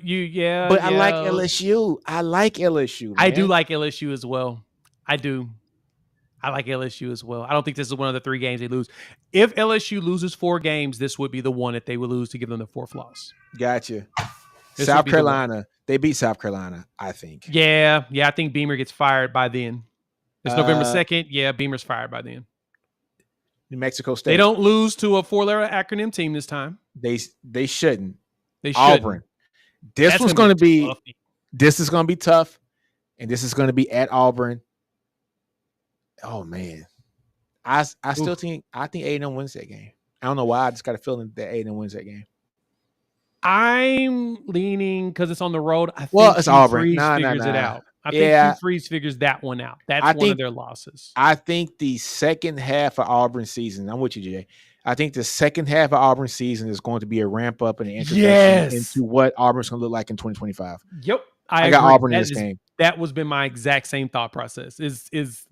But I like LSU. Man. I do like LSU as well. I do. I like LSU as well. I don't think this is one of the 3 games they lose. If LSU loses 4 games, this would be the one that they would lose to give them the 4th loss. Gotcha. South Carolina. They beat South Carolina, I think. Yeah. I think Beamer gets fired by then. It's November 2nd. Yeah, Beamer's fired by then. New Mexico State. They don't lose to a 4-letter acronym team this time. They shouldn't. They shouldn't. Auburn. This is going to be tough, and this is going to be at Auburn. Oh man, I think A&M wins that game. I don't know why. I just got a feeling that A&M wins that game. I'm leaning because it's on the road. I think it's Auburn. It out. I think Hugh Freeze figures that one out. That's one of their losses. I think the second half of Auburn season. I'm with you, Jay. I think the second half of Auburn season is going to be a ramp up and an introduction into what Auburn's going to look like in 2025. Yep, I got Auburn in this game. That was been my exact same thought process. Is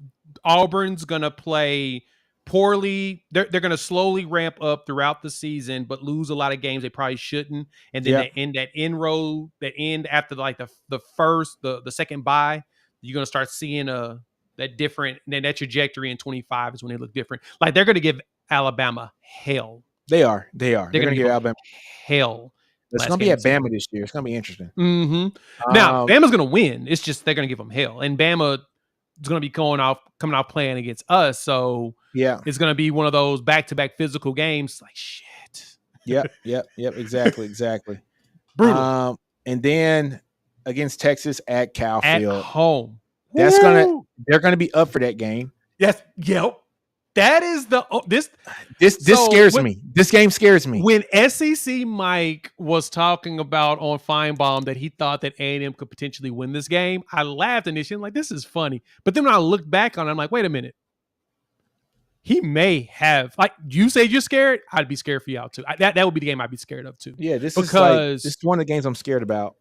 Auburn's going to play poorly. They're going to slowly ramp up throughout the season, but lose a lot of games they probably shouldn't. And then that end after like the second bye, you're going to start seeing that different. And then that trajectory in 25 is when they look different. Like they're going to give Alabama hell. They are. They're going to give Alabama hell. It's going to be at Bama this year. It's going to be interesting. Mm-hmm. Now, Bama's going to win. It's just they're going to give them hell. And Bama is going to be coming off playing against us. So it's going to be one of those back-to-back physical games. Like, shit. Yep. Exactly. Brutal. And then against Texas at Cal Field. At home. They're going to be up for that game. Yes. Yep. That is this scares me. This game scares me. When SEC Mike was talking about on Feinbaum that he thought that A&M could potentially win this game, I laughed initially. I'm like, this is funny. But then when I looked back on it, I'm like, wait a minute. He may have, like, you say you're scared. I'd be scared for y'all too. That would be the game I'd be scared of too. Yeah, this is one of the games I'm scared about.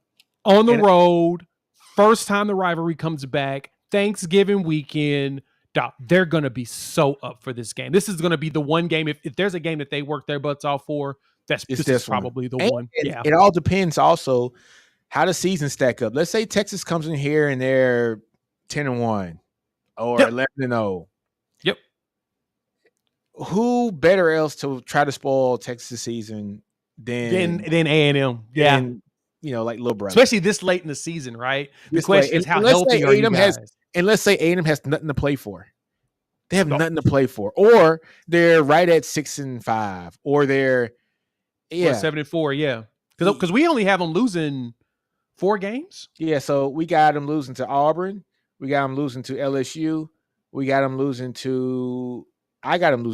On the road, first time the rivalry comes back, Thanksgiving weekend. They're going to be so up for this game. This is going to be the one game. If there's a game that they work their butts off for, this is probably the one. Yeah. It all depends also how the season stack up. Let's say Texas comes in here and they're 10-1 or 11-0. Yep. Who better else to try to spoil Texas season than A&M? Yeah. Like little brother. Especially this late in the season, right? The question is how healthy are you guys? And let's say A&M has nothing to play for. They have nothing to play for. Or they're right at 6-5. Or they're 7-4, yeah. Because we only have them losing 4 games. Yeah, so we got them losing to Auburn. We got them losing to LSU. I got them losing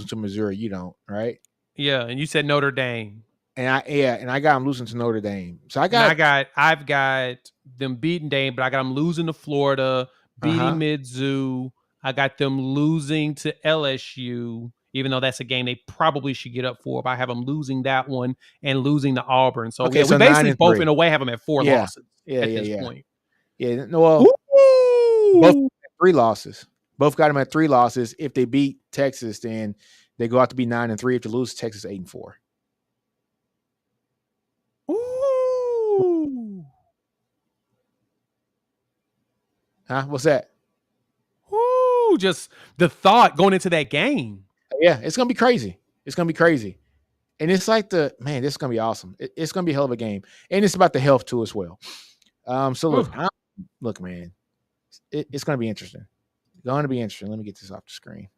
to Missouri. You don't, right? Yeah, and you said Notre Dame. And I got them losing to Notre Dame. So I've got them beating Dame, but I got them losing to Florida. Beating Mizzou. I got them losing to LSU, even though that's a game they probably should get up for. But I have them losing that one and losing to Auburn. So, we basically both in a way have them at 4 losses at this point. Yeah, no, both 3 losses. Both got them at 3 losses. If they beat Texas, then they go out to be 9-3. If they lose Texas, 8-4. Ooh. Huh? What's that? Ooh, just the thought going into that game. Yeah, it's gonna be crazy. And it's like this is gonna be awesome. It's gonna be a hell of a game, and it's about the health too as well. So look, man, it's gonna be interesting. Let me get this off the screen.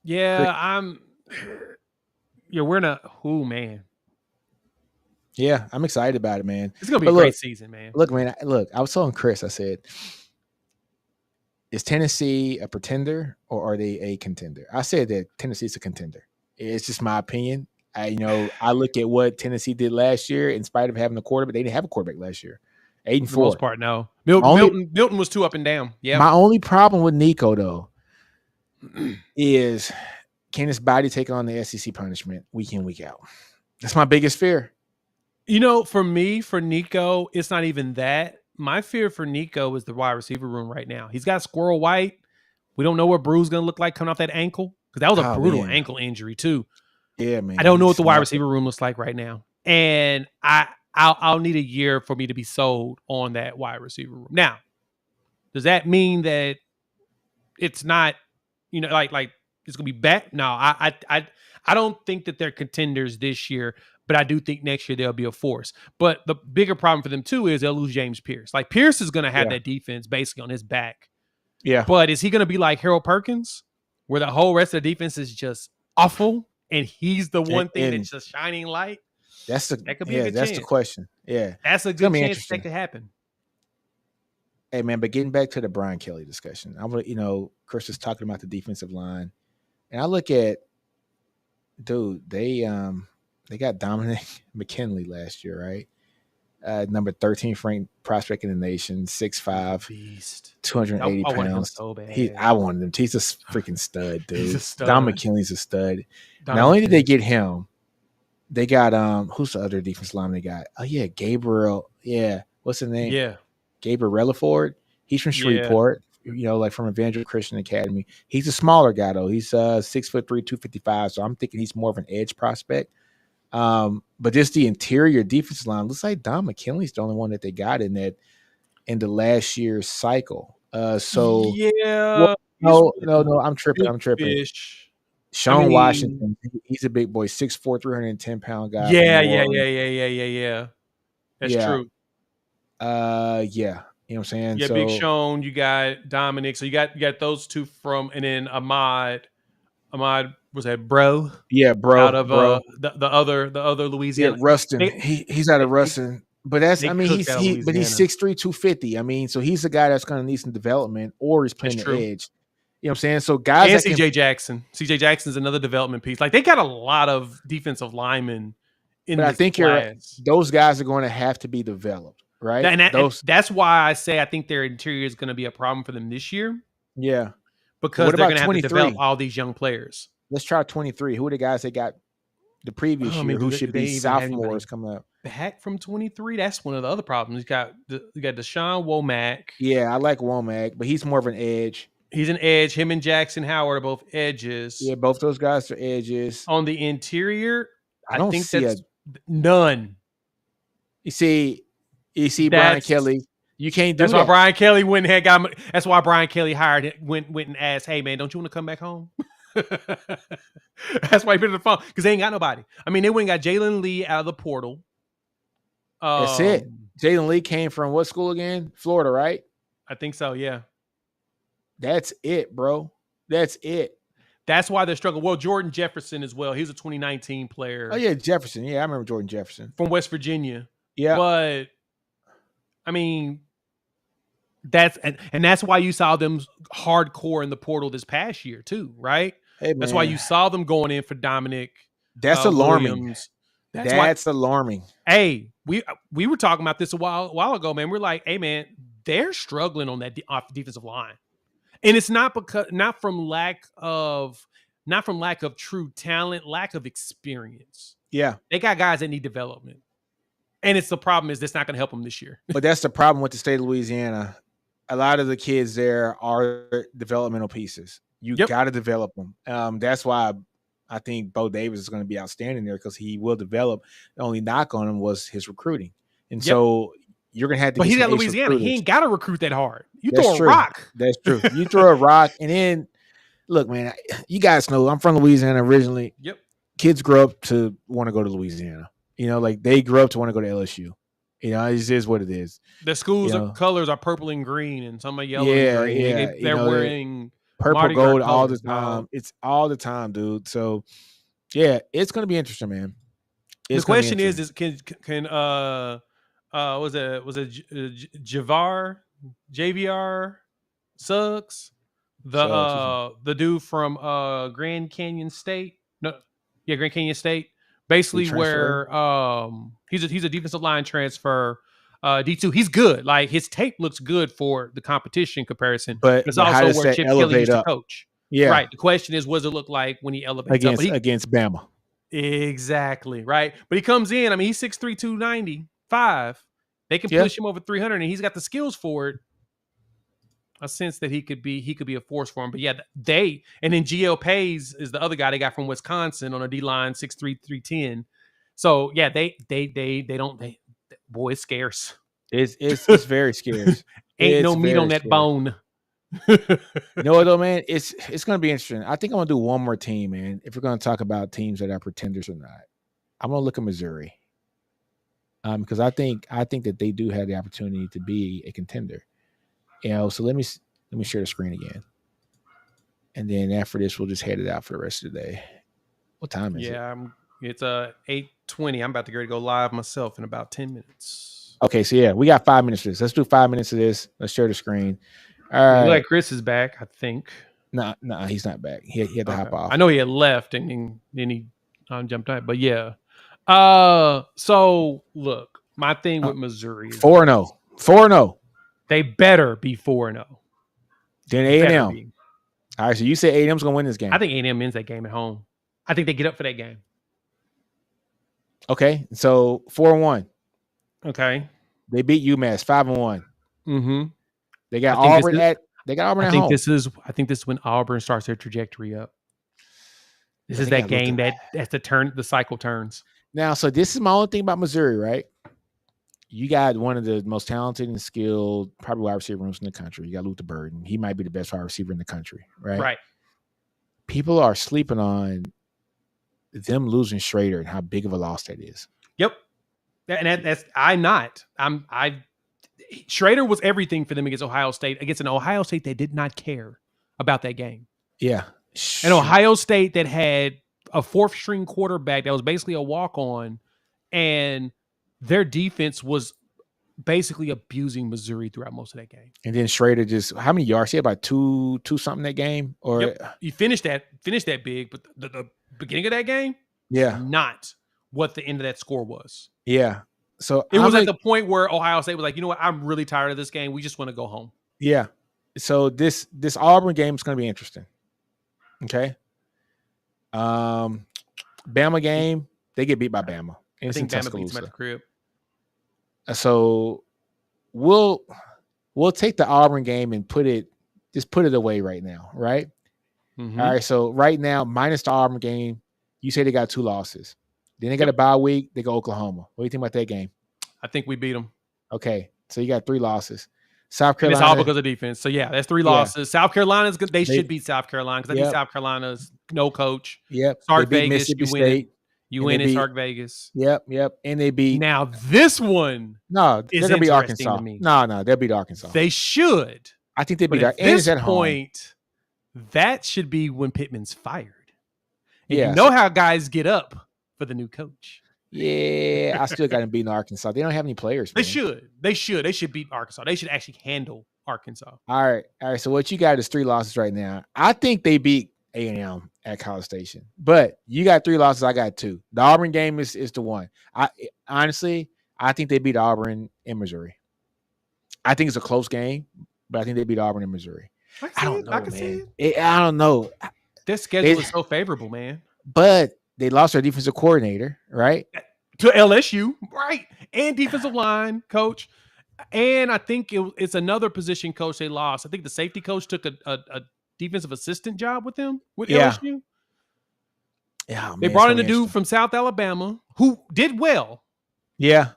Yeah, we're in a man. Yeah, I'm excited about it, man. It's gonna be a great season, man. Look, man. I was telling Chris, I said, is Tennessee a pretender or are they a contender? I said that Tennessee's a contender. It's just my opinion. I look at what Tennessee did last year in spite of having a quarterback. They didn't have a quarterback last year. 8-4. For the most part, no. Milton was too up and down. Yeah. My only problem with Nico, though, is can his body take on the SEC punishment week in, week out? That's my biggest fear. For me, for Nico, it's not even that. My fear for Nico is the wide receiver room right now. He's got Squirrel White. We don't know what Brew's going to look like coming off that ankle because that was a brutal ankle injury too. Yeah, man. I don't know what the wide receiver room looks like right now, and I'll need a year for me to be sold on that wide receiver room. Now, does that mean that it's not, like it's going to be back? No, I don't think that they're contenders this year. But I do think next year they'll be a force. But the bigger problem for them, too, is they'll lose James Pierce. Like, Pierce is going to have that defense basically on his back. Yeah. But is he going to be like Harold Perkins, where the whole rest of the defense is just awful, and he's the one thing that's just shining light? That could be a good chance. That's the question. Yeah. That's a good chance that could happen. Hey, man, but getting back to the Brian Kelly discussion, Chris is talking about the defensive line. And I look at, dude, they got Dominic McKinley last year, right? Number 13th ranked prospect in the nation, 6'5", beast, 280 pounds. I wanted him so bad. I wanted him. He's a freaking stud, dude. He's a stud. Dom McKinley's a stud. Not only did they get him, they got who's the other defense lineman they got? Oh yeah, Gabriel. Yeah, what's his name? Yeah, Gabriel Relaford. He's from Shreveport. like from Evangel Christian Academy. He's a smaller guy though. He's 6'3", 255. So I'm thinking he's more of an edge prospect. But just the interior defensive line looks like Don McKinley's the only one that they got in the last year's cycle. So yeah, no, I'm tripping. fish. Sean Washington, he's a big boy, 6'4", 310-pound guy. Yeah. That's true. Yeah. You know what I'm saying? Yeah, Big Sean, you got Dominic. So you got those two and then Ahmad was that bro? Yeah, bro. Out of the other Louisiana. Yeah, Ruston. He's out of Ruston. But he's 6'3", 250. I mean, so he's the guy that's gonna need some development or he's playing the edge. You know what I'm saying? So guys and CJ Jackson. CJ Jackson's another development piece. Like they got a lot of defensive linemen in this class. Those guys are going to have to be developed. Right. And that's why I say I think their interior is going to be a problem for them this year. Yeah. Because they're going to have to develop all these young players. Let's try 23. Who are the guys that got the previous year who should be sophomores coming up? Back from 23. That's one of the other problems. You got Deshaun Womack. Yeah, I like Womack, but he's more of an edge. He's an edge. Him and Jackson Howard are both edges. Yeah, both those guys are edges. On the interior, I think that's none. You see Brian Kelly. You can't do that. That's why Brian Kelly that's why Brian Kelly went and asked, hey man, don't you want to come back home? That's why he put it on the phone. Because they ain't got nobody. I mean, they went and got Jalen Lee out of the portal. That's it. Jalen Lee came from what school again? Florida, right? I think so, yeah. That's it, bro. That's it. That's why they're struggling. Well, Jordan Jefferson as well. He was a 2019 player. Oh, yeah, Jefferson. Yeah, I remember Jordan Jefferson. From West Virginia. Yeah. But I mean, that's why you saw them hardcore in the portal this past year too, right? Hey, that's why you saw them going in for Dominic. That's alarming. Williams. That's alarming. Hey, we were talking about this a while ago, man. We're like, hey, man, they're struggling on that defensive line, and it's not from lack of true talent, lack of experience. Yeah, they got guys that need development. And the problem is that's not going to help them this year. But that's the problem with the state of Louisiana. A lot of the kids there are developmental pieces. You got to develop them. That's why I think Bo Davis is going to be outstanding there because he will develop. The only knock on him was his recruiting. And so you're going to have to. But he's at Louisiana. He ain't got to recruit that hard. Throw a rock. That's true. You throw a rock. And then, look, man, you guys know I'm from Louisiana originally. Yep. Kids grow up to want to go to Louisiana. You know, like they grew up to want to go to LSU. You know, it is what it is. The schools' colors are purple and green, and some are yellow and green. Yeah, they're wearing purple, gold all the time. It's all the time, dude. So, yeah, it's going to be interesting, man. The question is can was it JVR Suggs, the dude from Grand Canyon State? Grand Canyon State. Basically, where he's a defensive line transfer, D2. He's good. Like his tape looks good for the competition comparison, but it's also where Chip Kelly used to coach. Yeah, right. The question is, what does it look like when he elevates against Bama? Exactly right. But he comes in. I mean, he's 6'3", 295. They can push him over 300, and he's got the skills for it. I sense that he could be a force for him. But yeah, and then GL Pays is the other guy they got from Wisconsin on a D line, 6'3", 310. So yeah, boy, it's scarce. It's very scarce. Ain't no meat on that bone. You know what though, man? It's gonna be interesting. I think I'm gonna do one more team, man. If we're gonna talk about teams that are pretenders or not, I'm gonna look at Missouri. Because I think that they do have the opportunity to be a contender. You know, so let me share the screen again, and then after this, we'll just head it out for the rest of the day. What time is it? Yeah, it's 8:20. I'm about to go live myself in about 10 minutes. Okay, so yeah, we got 5 minutes of this. Let's do 5 minutes of this. Let's share the screen. All right. Like Chris is back, I think. No, he's not back. He had to hop off. I know he had left and then he jumped out, but yeah. So look, my thing with Missouri is 4-0. 4-0. They better be 4-0. Then A&M. All right, so you say A&M's going to win this game. I think A&M wins that game at home. I think they get up for that game. Okay, so 4-1. Okay. They beat UMass 5-1. Mm-hmm. They got Auburn They got Auburn I at think home. I think this is when Auburn starts their trajectory up. This is that game that's the cycle turns. Now, so this is my only thing about Missouri, right? You got one of the most talented and skilled, probably wide receiver rooms in the country. You got Luther Burden. He might be the best wide receiver in the country, right? Right. People are sleeping on them losing Schrader and how big of a loss that is. Yep. Schrader was everything for them against Ohio State, against an Ohio State that did not care about that game. Yeah. An Ohio State that had a fourth string quarterback that was basically a walk-on, and their defense was basically abusing Missouri throughout most of that game. And then Schrader just, how many yards? He had about two something that game? Or yep. He finished that big, but the beginning of that game, yeah, not what the end of that score was. Yeah. So it was at the point where Ohio State was like, you know what, I'm really tired of this game. We just want to go home. Yeah. So this Auburn game is going to be interesting. Okay. Bama game, they get beat by Bama. I think Bama beats them at the crib. So we'll take the Auburn game and put it away right now, right? Mm-hmm. All right. So right now, minus the Auburn game, you say they got 2 losses. Then they got a bye week. They go Oklahoma. What do you think about that game? I think we beat them. Okay. So you got 3 losses. South Carolina. And it's all because of defense. So yeah, that's 3 losses. South Carolina's good. They should beat South Carolina because I think South Carolina's no coach. Yep. Stark Vegas. You win it. You win in Stark Vegas. Yep. And they beat. Now this one. No, they're gonna beat Arkansas. No, they'll beat Arkansas. They should. I think they beat Arkansas. At this point, that should be when Pittman's fired. And you know how guys get up for the new coach. Yeah, I still got them beating Arkansas. They don't have any players. Man. They should beat Arkansas. They should actually handle Arkansas. All right. So what you got is 3 losses right now. I think they beat A&M at College Station, but you got 3 losses. I got 2. The Auburn game is the one. Honestly, I think they beat Auburn in Missouri. I think it's a close game, but I think they beat Auburn in Missouri. I don't know, man. I don't know. Their schedule is so favorable, man. But they lost their defensive coordinator, right? To LSU, right? And defensive line coach. And I think it's another position coach they lost. I think the safety coach took a defensive assistant job with them, with LSU. Yeah, they brought in a dude from South Alabama who did well. Yeah.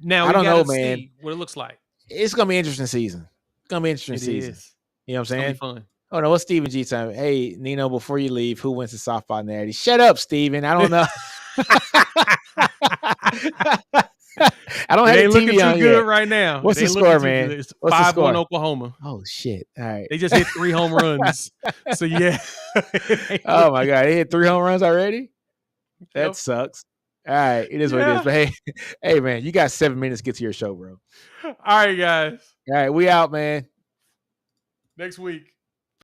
Now, I don't know, man. See what it looks like. It's going to be an interesting season. It's going to be an interesting season. You know what I'm saying? It's going to be fun. Oh, no, what's Stephen G time? Hey, Nino, before you leave, who wins the softball natty? Shut up, Stephen. I don't know. I don't have they the looking TV too on good yet. right now. What's the score, man? It's 5-1 Oklahoma. Oh, shit. All right. They just hit 3 home runs. So, yeah. Oh, my God. They hit 3 home runs already? That sucks. All right. It is what it is. But, hey, man, you got 7 minutes to get to your show, bro. All right, guys. All right. We out, man. Next week.